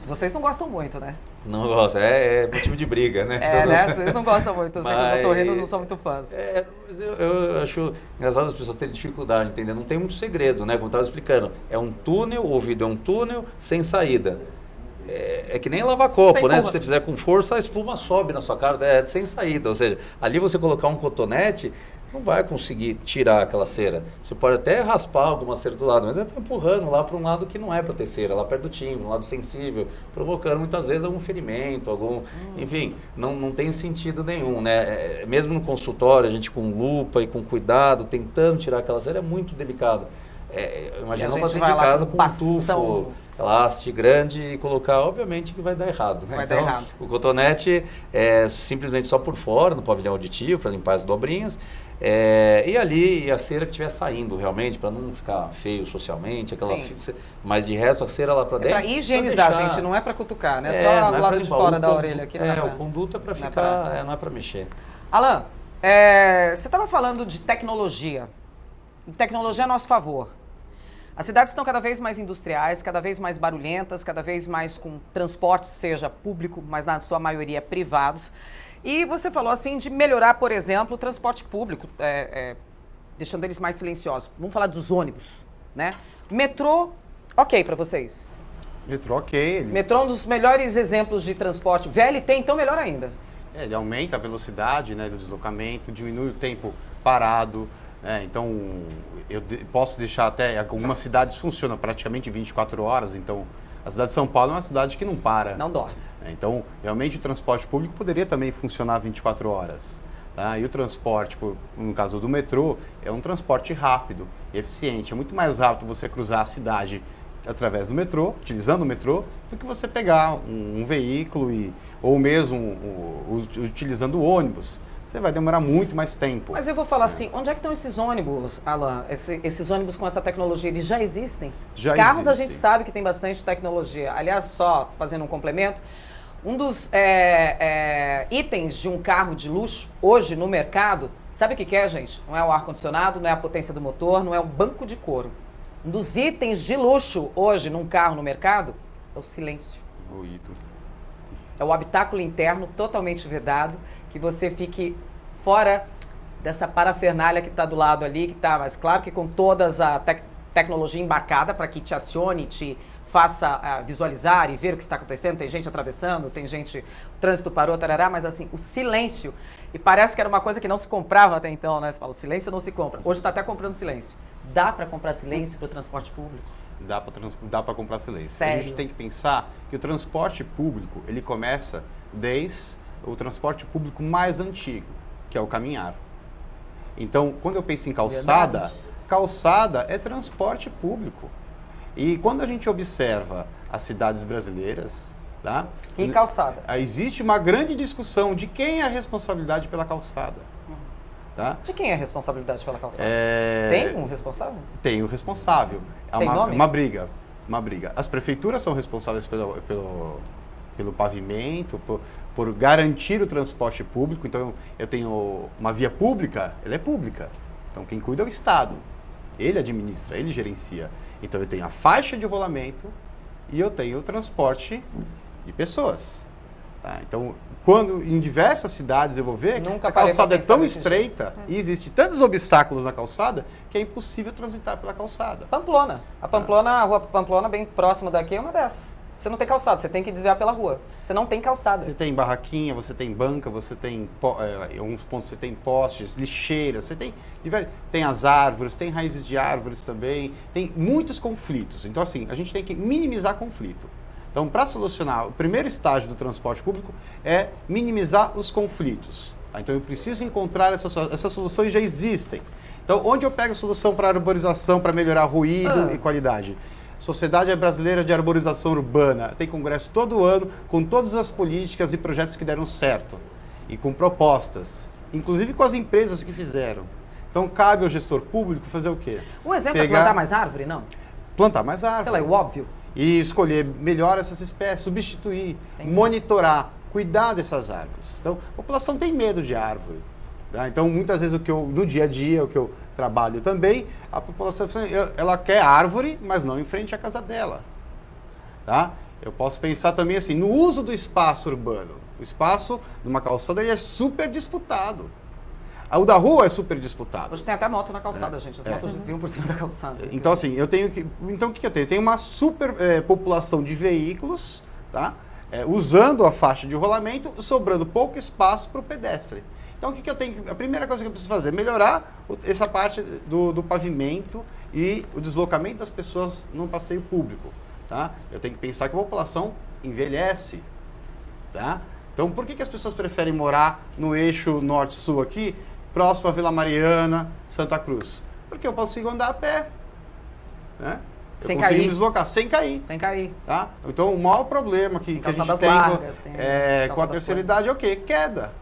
Vocês não gostam muito, né? Não gostam, é motivo de briga, né? Né? Vocês não gostam muito, eu sei que os otorrinos não são muito fãs. Mas eu acho engraçado as pessoas terem dificuldade de entender, não tem muito segredo, né? Como eu estava explicando, é um túnel, o ouvido é um túnel sem saída. É que nem lavar copo, né? Se você fizer com força, a espuma sobe na sua cara, sem saída. Ou seja, ali você colocar um cotonete, não vai conseguir tirar aquela cera. Você pode até raspar alguma cera do lado, mas está empurrando lá para um lado que não é para ter cera, lá perto do timbre, um lado sensível, provocando muitas vezes algum ferimento, enfim, não tem sentido nenhum, né? Mesmo no consultório, a gente com lupa e com cuidado, tentando tirar aquela cera, é muito delicado. Imagina um paciente em casa com um tufo elástico grande e colocar, obviamente que vai dar errado, né? Vai dar errado. O cotonete é simplesmente só por fora, no pavilhão auditivo, para limpar as dobrinhas, e ali a cera que estiver saindo realmente, para não ficar feio socialmente, mas de resto a cera lá para dentro. É para higienizar, gente, não é para cutucar, né? Só do lado de fora da orelha aqui. O conduto é para ficar, não é para mexer. Alan, você estava falando de tecnologia. Tecnologia a nosso favor. As cidades estão cada vez mais industriais, cada vez mais barulhentas, cada vez mais com transporte, seja público, mas na sua maioria privados. E você falou assim de melhorar, por exemplo, o transporte público, deixando eles mais silenciosos. Vamos falar dos ônibus, né? Metrô, ok para vocês? Metrô, ok. Metrô é um dos melhores exemplos de transporte. VLT, então, melhor ainda. Ele aumenta a velocidade, né, do deslocamento, diminui o tempo parado. Então, posso deixar até... Algumas cidades funcionam praticamente 24 horas, então a cidade de São Paulo é uma cidade que não para. Não dorme. Então, realmente o transporte público poderia também funcionar 24 horas. Tá? E o transporte, no caso do metrô, é um transporte rápido e eficiente. É muito mais rápido você cruzar a cidade através do metrô, utilizando o metrô, do que você pegar um veículo ou mesmo utilizando o ônibus. Você vai demorar muito mais tempo. Mas eu vou falar assim, onde é que estão esses ônibus, Alan? Esses ônibus com essa tecnologia, eles já existem? Carros a gente sabe que tem bastante tecnologia. Aliás, só fazendo um complemento, um dos itens de um carro de luxo hoje no mercado, sabe o que é, gente? Não é o ar-condicionado, não é a potência do motor, não é o banco de couro. Um dos itens de luxo hoje num carro no mercado é o silêncio. Ruído. É o habitáculo interno totalmente vedado, que você fique fora dessa parafernália que está do lado ali, que tá, mas claro que com toda a tecnologia embarcada para que te acione, te faça visualizar e ver o que está acontecendo. Tem gente atravessando, tem gente, o trânsito parou, tarará, mas assim, o silêncio, e parece que era uma coisa que não se comprava até então, né? Você fala, o silêncio não se compra. Hoje está até comprando silêncio. Dá para comprar silêncio para o transporte público? Dá para comprar silêncio. Sério? A gente tem que pensar que o transporte público, ele começa desde o transporte público mais antigo, que é o caminhar. Então, quando eu penso em calçada, calçada é transporte público. E quando a gente observa as cidades brasileiras, tá? E calçada? Existe uma grande discussão de quem é a responsabilidade pela calçada. Tá? De quem é a responsabilidade pela calçada? Tem um responsável? Tem o responsável. Tem nome? Uma briga. As prefeituras são responsáveis pelo pavimento, por garantir o transporte público. Então, eu tenho uma via pública, ela é pública. Então, quem cuida é o Estado. Ele administra, ele gerencia. Então, eu tenho a faixa de rolamento e eu tenho o transporte de pessoas. Tá? Então, quando em diversas cidades eu vou ver que a calçada é tão estreita e existem tantos obstáculos na calçada que é impossível transitar pela calçada. Pamplona. A rua Pamplona, bem próxima daqui, é uma dessas. Você não tem calçada, você tem que desviar pela rua. Você não tem calçada. Você tem barraquinha, você tem banca, você tem alguns pontos, você tem postes, lixeiras, você tem as árvores, tem raízes de árvores também, tem muitos conflitos. Então, assim, a gente tem que minimizar conflito. Então, para solucionar, o primeiro estágio do transporte público é minimizar os conflitos. Tá? Então, eu preciso encontrar essas soluções já existem. Então, onde eu pego a solução para arborização, para melhorar ruído e qualidade? Sociedade Brasileira de Arborização Urbana. Tem congresso todo ano com todas as políticas e projetos que deram certo. E com propostas. Inclusive com as empresas que fizeram. Então, cabe ao gestor público fazer o quê? Um exemplo é plantar mais árvore, não? Plantar mais árvore. Sei lá, é o óbvio. E escolher melhor essas espécies, substituir, monitorar, cuidar dessas árvores. Então, a população tem medo de árvore. Tá? Então, muitas vezes, no dia a dia, o que eu trabalho também, a população ela quer árvore, mas não em frente à casa dela. Tá? Eu posso pensar também assim, no uso do espaço urbano. O espaço numa calçada ele é super disputado. O da rua é super disputado. Hoje tem até moto na calçada, gente. As motos desviam por cima da calçada. Então, assim, então, o que eu tenho? Eu tenho uma super população de veículos, tá? Usando a faixa de rolamento, sobrando pouco espaço para o pedestre. Então, o que eu tenho? A primeira coisa que eu preciso fazer é melhorar essa parte do pavimento e o deslocamento das pessoas no passeio público. Tá? Eu tenho que pensar que a população envelhece. Tá? Então, por que as pessoas preferem morar no eixo norte-sul aqui, próximo à Vila Mariana, Santa Cruz? Porque eu consigo andar a pé. Né? Eu consigo me deslocar sem cair. Sem cair. Tá? Então, o maior problema que a gente tem com a terceira idade é o quê? Queda.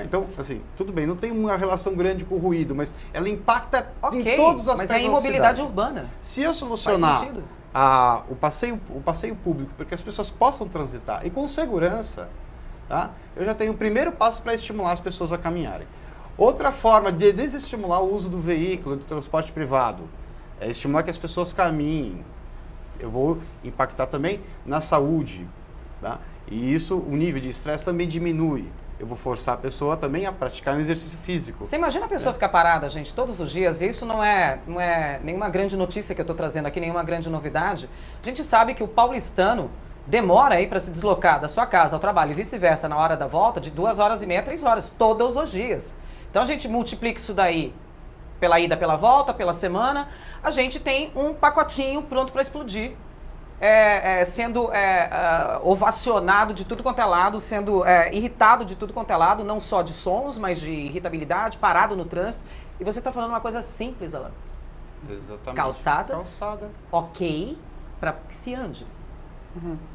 Então, assim, tudo bem, não tem uma relação grande com o ruído, mas ela impacta em todos os aspectos da cidade. Mas é imobilidade urbana. Se eu solucionar o passeio público para que as pessoas possam transitar e com segurança, tá? Eu já tenho o primeiro passo para estimular as pessoas a caminharem. Outra forma de desestimular o uso do veículo, do transporte privado, é estimular que as pessoas caminhem. Eu vou impactar também na saúde, tá? E isso, o nível de estresse também diminui. Eu vou forçar a pessoa também a praticar um exercício físico. Você imagina a pessoa ficar parada, gente, todos os dias, e isso não é nenhuma grande notícia que eu estou trazendo aqui, nenhuma grande novidade. A gente sabe que o paulistano demora aí para se deslocar da sua casa ao trabalho e vice-versa na hora da volta de 2 horas e meia, 3 horas, todos os dias. Então a gente multiplica isso daí pela ida, pela volta, pela semana, a gente tem um pacotinho pronto para explodir, sendo ovacionado de tudo quanto é lado, sendo irritado de tudo quanto é lado, não só de sons, mas de irritabilidade, parado no trânsito. E você está falando uma coisa simples, Alan. Exatamente. Calçadas, ok, para que se ande.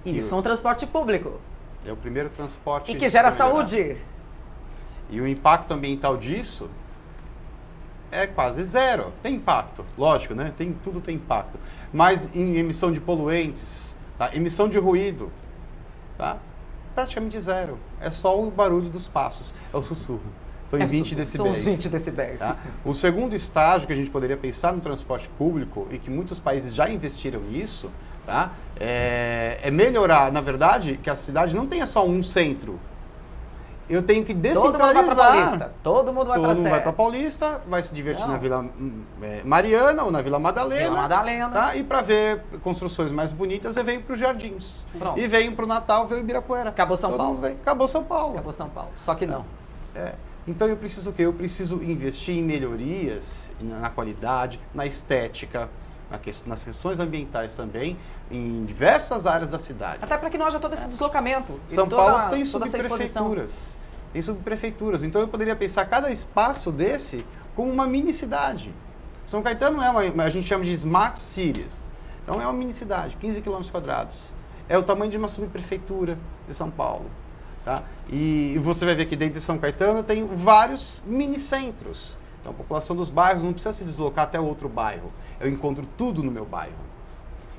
Isso é um transporte público. É o primeiro transporte... E que gera precisa melhorar. saúde. E o impacto ambiental disso é quase zero. Tem impacto, lógico, né? Tudo tem impacto. Mas em emissão de poluentes, tá? Emissão de ruído, tá? Praticamente zero. É só o barulho dos passos, é o sussurro. Estou em 20 decibéis. São os 20 decibéis. Tá? O segundo estágio que a gente poderia pensar no transporte público, e que muitos países já investiram nisso, tá? É melhorar, na verdade, que a cidade não tenha só um centro. Eu tenho que descentralizar. Todo mundo vai para Paulista. Todo mundo vai para Paulista, vai se divertir na Vila Mariana ou na Vila Madalena. Tá? E para ver construções mais bonitas, eu venho para os Jardins. Pronto. E venho para o Natal, venho Ibirapuera. Acabou São Paulo. Acabou São Paulo. Acabou São Paulo. Só que não. Então eu preciso o quê? Eu preciso investir em melhorias na qualidade, na estética, nas questões ambientais também, em diversas áreas da cidade. Até para que não haja todo esse deslocamento. São Paulo tem subprefeituras. Tem subprefeituras. Então eu poderia pensar cada espaço desse como uma mini cidade. São Caetano a gente chama de Smart Cities. Então é uma mini cidade, 15 km². É o tamanho de uma subprefeitura de São Paulo. Tá? E você vai ver que dentro de São Caetano tem vários mini-centros. Então a população dos bairros não precisa se deslocar até outro bairro. Eu encontro tudo no meu bairro.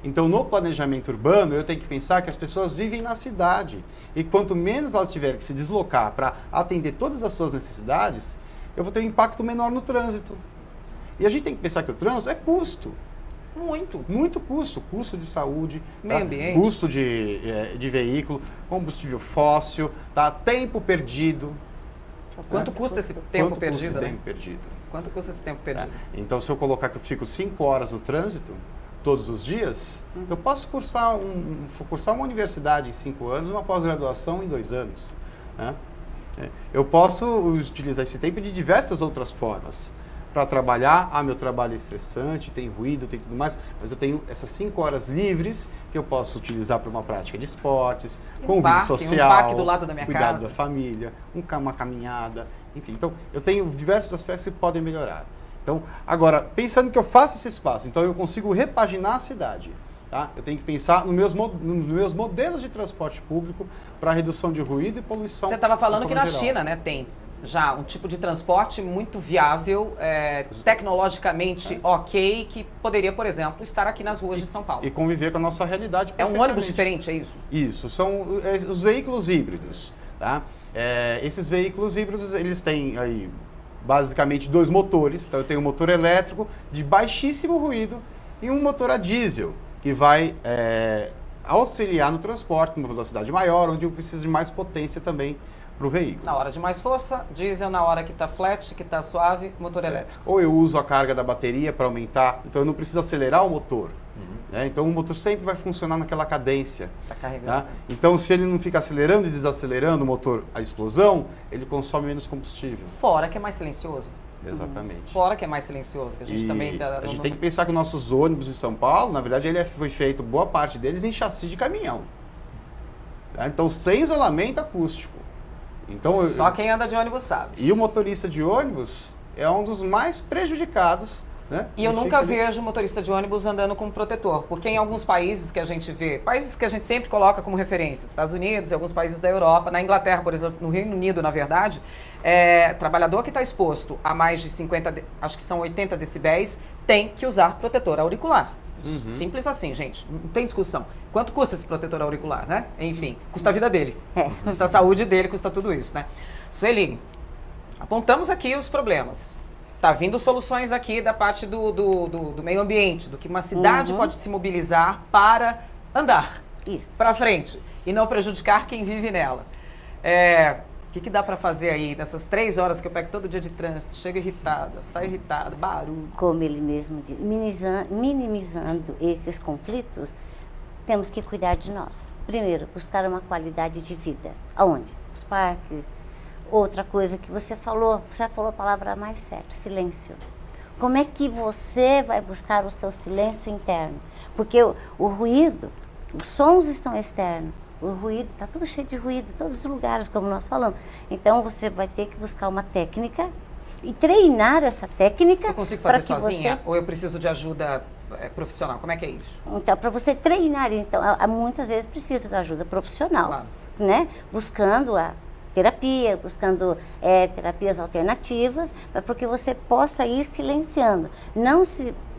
Então, no planejamento urbano, eu tenho que pensar que as pessoas vivem na cidade. E quanto menos elas tiverem que se deslocar para atender todas as suas necessidades, eu vou ter um impacto menor no trânsito. E a gente tem que pensar que o trânsito é custo. Muito custo. Custo de saúde, meio ambiente, custo de veículo, combustível fóssil, tá? Tempo perdido. Quanto custa esse tempo perdido? Quanto custa esse tempo perdido? Então, se eu colocar que eu fico 5 horas no trânsito, todos os dias, eu posso cursar uma universidade em 5 anos, uma pós-graduação em 2 anos. Né? Eu posso utilizar esse tempo de diversas outras formas para trabalhar. Meu trabalho é estressante, tem ruído, tem tudo mais, mas eu tenho essas 5 horas livres que eu posso utilizar para uma prática de esportes, convívio social, um parque do lado da minha cuidado casa, da família, uma caminhada, enfim. Então, eu tenho diversos aspectos que podem melhorar. Então, agora, pensando que eu faço esse espaço, então eu consigo repaginar a cidade. Tá? Eu tenho que pensar nos meus modelos de transporte público para redução de ruído e poluição. Você estava falando que na China, né, tem já um tipo de transporte muito viável, tecnologicamente ok, que poderia, por exemplo, estar aqui nas ruas de São Paulo. E conviver com a nossa realidade perfeitamente. É um ônibus diferente, é isso? Isso, são os veículos híbridos. Tá? Esses veículos híbridos, eles têm aí basicamente 2 motores. Então eu tenho um motor elétrico de baixíssimo ruído e um motor a diesel, que vai auxiliar no transporte com uma velocidade maior, onde eu preciso de mais potência também para o veículo. Na hora de mais força, diesel; na hora que está flat, que está suave, motor elétrico. Ou eu uso a carga da bateria para aumentar, então eu não preciso acelerar o motor. Então o motor sempre vai funcionar naquela cadência. Tá carregando. Tá? Então se ele não fica acelerando e desacelerando o motor, a explosão, ele consome menos combustível. Fora que é mais silencioso. Exatamente. Fora que é mais silencioso. Que a gente também a gente tem que pensar que nossos ônibus em São Paulo, na verdade, foi feito boa parte deles em chassi de caminhão. Tá? Então sem isolamento acústico. Então, só quem anda de ônibus sabe. E o motorista de ônibus é um dos mais prejudicados. Né? E eu nunca vejo motorista de ônibus andando com protetor, porque em alguns países que a gente vê, países que a gente sempre coloca como referência, Estados Unidos e alguns países da Europa, na Inglaterra, por exemplo, no Reino Unido, na verdade, trabalhador que está exposto a mais de 50, acho que são 80 decibéis, tem que usar protetor auricular. Simples assim, gente, não tem discussão. Quanto custa esse protetor auricular, né? Enfim, custa a vida dele, custa a saúde dele, custa tudo isso, né? Sueli, apontamos aqui os problemas. Tá vindo soluções aqui da parte do meio ambiente, do que uma cidade pode se mobilizar para andar para frente e não prejudicar quem vive nela. O que dá para fazer aí nessas 3 horas que eu pego todo dia de trânsito, chego irritada, saio irritada, barulho? Como ele mesmo diz, minimizando esses conflitos, temos que cuidar de nós. Primeiro, buscar uma qualidade de vida. Aonde? Os parques. Outra coisa que você falou a palavra mais certa, silêncio. Como é que você vai buscar o seu silêncio interno? Porque o ruído, os sons estão externos. O ruído, está tudo cheio de ruído, todos os lugares, como nós falamos. Então, você vai ter que buscar uma técnica e treinar essa técnica. Eu consigo fazer sozinha? Ou eu preciso de ajuda profissional? Como é que é isso? Então, para você treinar, então, muitas vezes precisa de ajuda profissional, claro, né? Buscando a terapia, buscando terapias alternativas, para que você possa ir silenciando.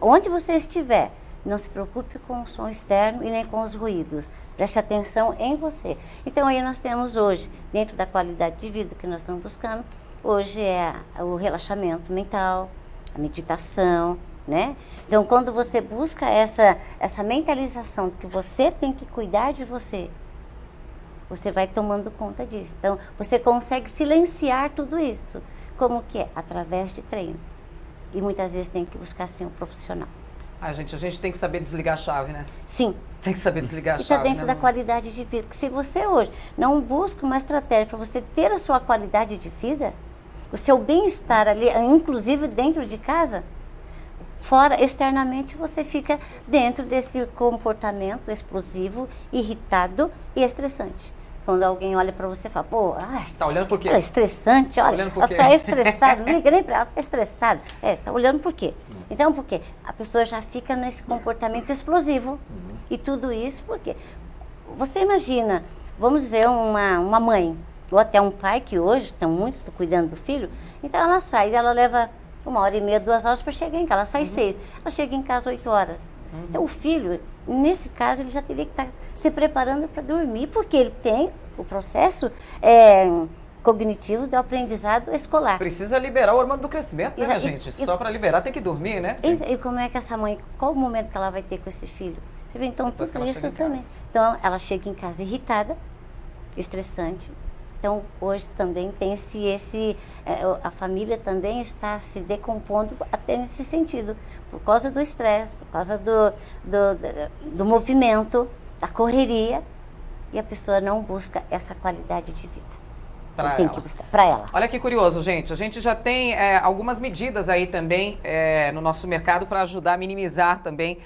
Onde você estiver, não se preocupe com o som externo e nem com os ruídos. Preste atenção em você. Então, aí nós temos hoje, dentro da qualidade de vida que nós estamos buscando, hoje é o relaxamento mental, a meditação, né? Então, quando você busca essa mentalização de que você tem que cuidar de você, você vai tomando conta disso. Então, você consegue silenciar tudo isso. Como que é? Através de treino. E muitas vezes tem que buscar, sim, um profissional. A gente tem que saber desligar a chave, né? Sim. Tem que saber desligar a chave, está dentro da qualidade de vida. Porque se você hoje não busca uma estratégia para você ter a sua qualidade de vida, o seu bem-estar ali, inclusive dentro de casa, fora, externamente, você fica dentro desse comportamento explosivo, irritado e estressante. Quando alguém olha para você e fala, pô, tá olhando por quê? Ela é estressante, olha, ela só é estressada, não liga nem para ela, é estressada. Tá olhando por quê? Então, por quê? A pessoa já fica nesse comportamento explosivo. E tudo isso porque você imagina, vamos dizer, uma mãe, ou até um pai que hoje estão muito cuidando do filho, então ela sai, ela leva 1h30, 2 horas para chegar em casa, ela sai 6, ela chega em casa 8 horas. Então o filho, nesse caso, ele já teria que estar se preparando para dormir, porque ele tem o processo cognitivo do aprendizado escolar. Precisa liberar o hormônio do crescimento, né, minha gente? Só para liberar tem que dormir, né? E como é que essa mãe, qual o momento que ela vai ter com esse filho? Você vê, então, tudo isso também. Então, ela chega em casa irritada, estressante. Então, hoje também tem a família também está se decompondo até nesse sentido, por causa do estresse, por causa do movimento, da correria, e a pessoa não busca essa qualidade de vida. Tem que buscar para ela. Olha que curioso, gente. A gente já tem algumas medidas aí também no nosso mercado para ajudar a minimizar também,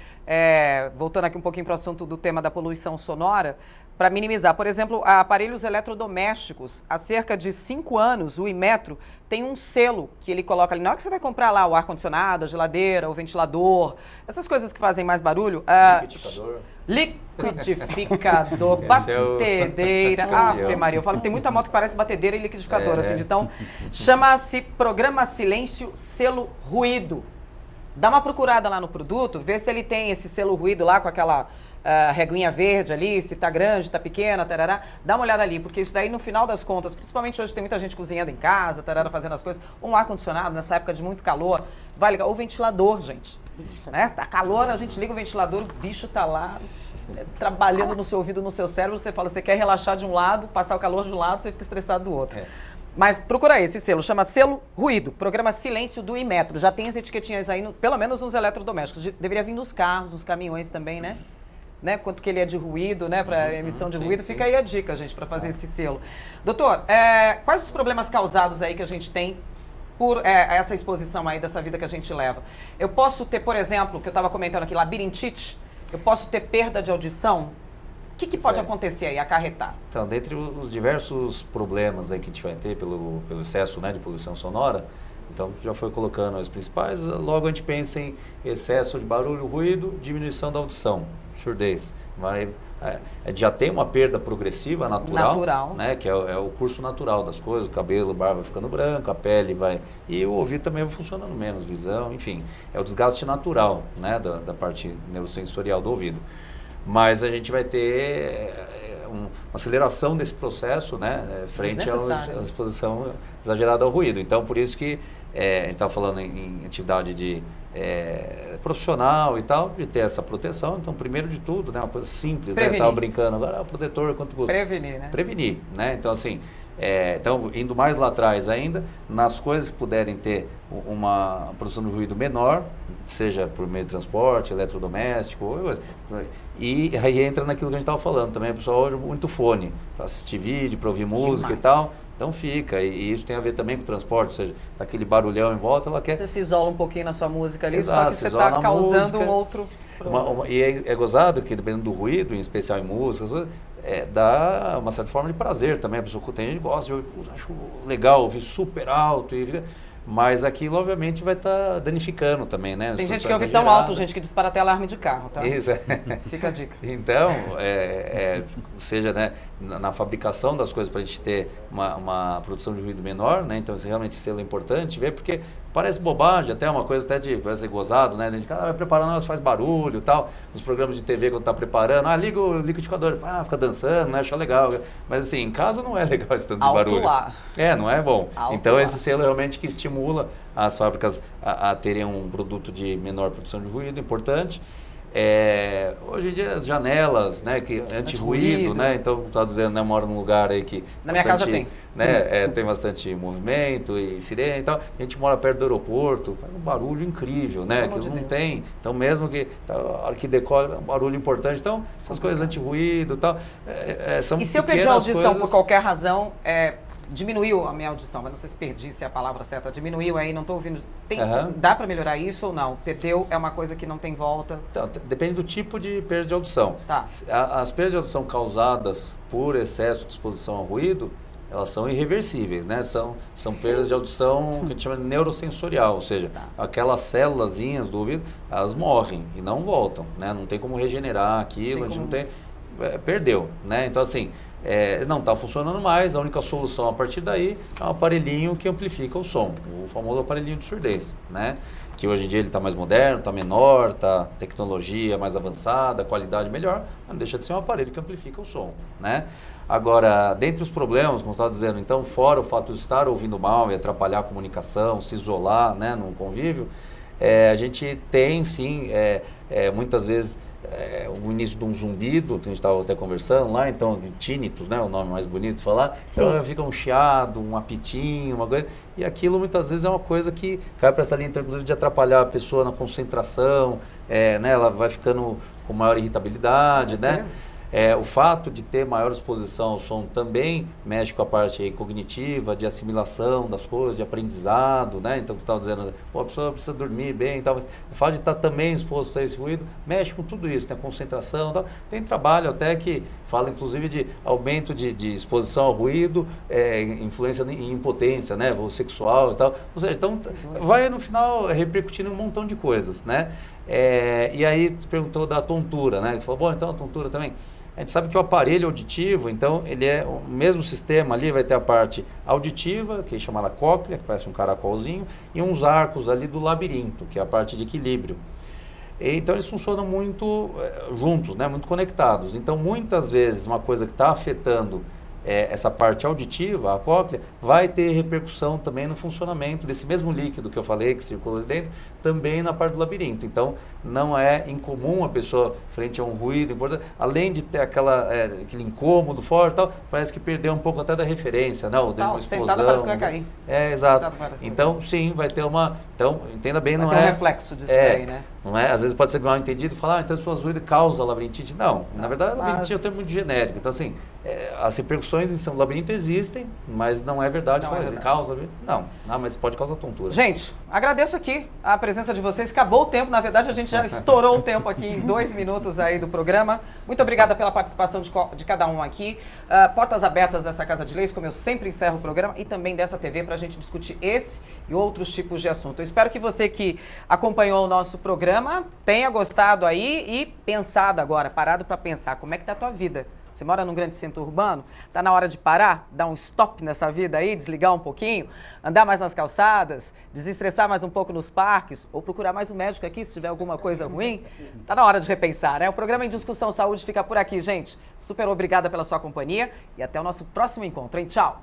voltando aqui um pouquinho para o assunto do tema da poluição sonora, para minimizar. Por exemplo, aparelhos eletrodomésticos. Há cerca de 5 anos, o Inmetro tem um selo que ele coloca ali. Na hora que você vai comprar lá o ar-condicionado, a geladeira, o ventilador, essas coisas que fazem mais barulho. Liquidificador, batedeira. Ave Maria, eu falo que tem muita moto que parece batedeira e liquidificador. Assim, então, chama-se Programa Silêncio Selo Ruído. Dá uma procurada lá no produto, vê se ele tem esse selo ruído lá com aquela reguinha verde ali, se tá grande, tá pequena, tarará. Dá uma olhada ali, porque isso daí no final das contas, principalmente hoje tem muita gente cozinhando em casa, tarará, fazendo as coisas, um ar-condicionado nessa época de muito calor, vai ligar o ventilador, gente. Né? Tá calor, a gente liga o ventilador, o bicho tá lá trabalhando no seu ouvido, no seu cérebro, você fala, você quer relaxar de um lado, passar o calor de um lado, você fica estressado do outro. Mas procura esse selo, chama Selo Ruído, Programa Silêncio do Inmetro. Já tem as etiquetinhas aí, pelo menos nos eletrodomésticos. Deveria vir nos carros, nos caminhões também, né? Quanto que ele é de ruído, né? Para emissão de ruído. Fica aí a dica, gente, para fazer esse selo. Doutor, quais os problemas causados aí que a gente tem por essa exposição aí dessa vida que a gente leva? Eu posso ter, por exemplo, que eu estava comentando aqui, labirintite? Eu posso ter perda de audição? O que pode acontecer aí, acarretar? Então, dentre os diversos problemas aí que a gente vai ter pelo excesso, né, de poluição sonora, então já foi colocando os principais, logo a gente pensa em excesso de barulho, ruído, diminuição da audição, surdez. Já tem uma perda progressiva, natural. Né, que é o curso natural das coisas, o cabelo, a barba vai ficando branco, a pele vai... E o ouvido também vai funcionando menos, visão, enfim. É o desgaste natural, né, da parte neurosensorial do ouvido. Mas a gente vai ter uma aceleração desse processo, né, frente à exposição exagerada ao ruído. Então, por isso que a gente estava falando em atividade de profissional e tal, de ter essa proteção. Então, primeiro de tudo, né, uma coisa simples, né? Eu estava brincando agora, o protetor, quanto custa? Prevenir, né? Prevenir, né? Então, assim, então, indo mais lá atrás ainda, nas coisas que puderem ter uma produção de ruído menor, seja por meio de transporte, eletrodoméstico, e aí entra naquilo que a gente estava falando também, o pessoal hoje muito fone, para assistir vídeo, para ouvir música e tal, Então fica, e isso tem a ver também com o transporte, ou seja, tá aquele barulhão em volta, ela quer... Você se isola um pouquinho na sua música ali, Exato, só que se você isola está na causando música. um outro... E é gozado que, dependendo do ruído, em especial em músicas, dá uma certa forma de prazer também. A pessoa, tem gente que gosta de ouvir, acho legal ouvir super alto, mas aquilo obviamente vai estar danificando também, né? Tem gente que ouve tão alto, gente, que dispara até alarme de carro, tá? Isso, Fica a dica. Então, seja, né, na fabricação das coisas para a gente ter uma produção de ruído menor, né? Então, realmente isso é importante ver, porque parece bobagem, até uma coisa até de parece gozado, né? A gente vai preparando, faz barulho e tal. Nos programas de TV, quando tá preparando, liga o liquidificador, fica dançando, né? Acha legal. Mas assim, em casa não é legal esse tanto de barulho. Lá. Não é bom. Alto então, lá. esse selo realmente que estimula as fábricas a terem um produto de menor produção de ruído, importante. Hoje em dia as janelas, né, que anti-ruído, né, então está dizendo, né, moro num lugar aí que na minha casa tem, né, tem bastante movimento e sirene e tal. A gente mora perto do aeroporto, faz um barulho incrível, né, que não tem. Então mesmo que a hora que decola é um barulho importante. Então essas coisas anti-ruído e tal, são e se eu perdi a audição coisas... por qualquer razão, diminuiu a minha audição, mas não sei se perdi, se é a palavra certa, diminuiu aí, não estou ouvindo. Dá para melhorar isso ou não? Perdeu é uma coisa que não tem volta? Então, depende do tipo de perda de audição. Tá. As perdas de audição causadas por excesso de exposição ao ruído, elas são irreversíveis, né? São perdas de audição que a gente chama de neurosensorial, ou seja, aquelas célulazinhas do ouvido, elas morrem e não voltam, né? Não tem como regenerar aquilo, a gente não tem... perdeu, né? Então, assim... não está funcionando mais, a única solução a partir daí é um aparelhinho que amplifica o som, o famoso aparelhinho de surdez, né? Que hoje em dia ele está mais moderno, está menor, está tecnologia mais avançada, qualidade melhor, mas não deixa de ser um aparelho que amplifica o som, né? Agora, dentre os problemas, como você estava dizendo, então, fora o fato de estar ouvindo mal e atrapalhar a comunicação, se isolar, né, num convívio, a gente tem sim, muitas vezes, o início de um zumbido, que a gente estava até conversando lá, então tinnitus, né, o nome mais bonito de falar, então fica um chiado, um apitinho, uma coisa, e aquilo muitas vezes é uma coisa que cai para essa linha, então, inclusive de atrapalhar a pessoa na concentração, né, ela vai ficando com maior irritabilidade, né? O fato de ter maior exposição ao som também mexe com a parte aí cognitiva, de assimilação das coisas, de aprendizado, né? Então, tu estava dizendo, a pessoa precisa dormir bem e tal, mas o fato de estar também exposto a esse ruído mexe com tudo isso, né? Concentração e tal. Tem trabalho até que fala, inclusive, de aumento de exposição ao ruído, influência em impotência, né? Ou sexual e tal. Ou seja, então, vai no final repercutindo um montão de coisas, né? E aí, você perguntou da tontura, né? Ele falou, bom, então a tontura também. A gente sabe que o aparelho auditivo, então, ele é o mesmo sistema ali, vai ter a parte auditiva, que é chamada cóclea, que parece um caracolzinho, e uns arcos ali do labirinto, que é a parte de equilíbrio. Então, eles funcionam muito juntos, né? Muito conectados. Então, muitas vezes, uma coisa que está afetando essa parte auditiva, a cóclea, vai ter repercussão também no funcionamento desse mesmo líquido que eu falei, que circula ali dentro, também na parte do labirinto. Então, não é incomum a pessoa, frente a um ruído importante, além de ter aquele incômodo forte e tal, parece que perdeu um pouco até da referência, né? Uma sentada parece que vai cair. Exato. Então, sim, vai ter uma... Então, entenda bem, não é... Vai ter um reflexo disso aí, né? Não é? Às vezes pode ser mal entendido e falar, então as pessoas ruído causa labirintite. Não, na verdade, labirintite é um termo muito genérico. Então, assim, as repercussões em São Labirinto existem, mas não é verdade. Causa... Não, mas pode causar tontura. Gente, agradeço aqui a presença de vocês. Acabou o tempo, na verdade, a gente já estourou o tempo aqui em 2 minutos aí do programa. Muito obrigada pela participação de cada um aqui. Portas abertas dessa Casa de Leis, como eu sempre encerro o programa, e também dessa TV para a gente discutir esse e outros tipos de assunto. Eu espero que você que acompanhou o nosso programa tenha gostado aí e pensado agora, parado para pensar como é que tá a tua vida. Você mora num grande centro urbano? Tá na hora de parar, dar um stop nessa vida aí, desligar um pouquinho, andar mais nas calçadas, desestressar mais um pouco nos parques, ou procurar mais um médico aqui se tiver alguma coisa ruim? Tá na hora de repensar, né? O programa Em Discussão Saúde fica por aqui, gente. Super obrigada pela sua companhia e até o nosso próximo encontro, hein? Tchau!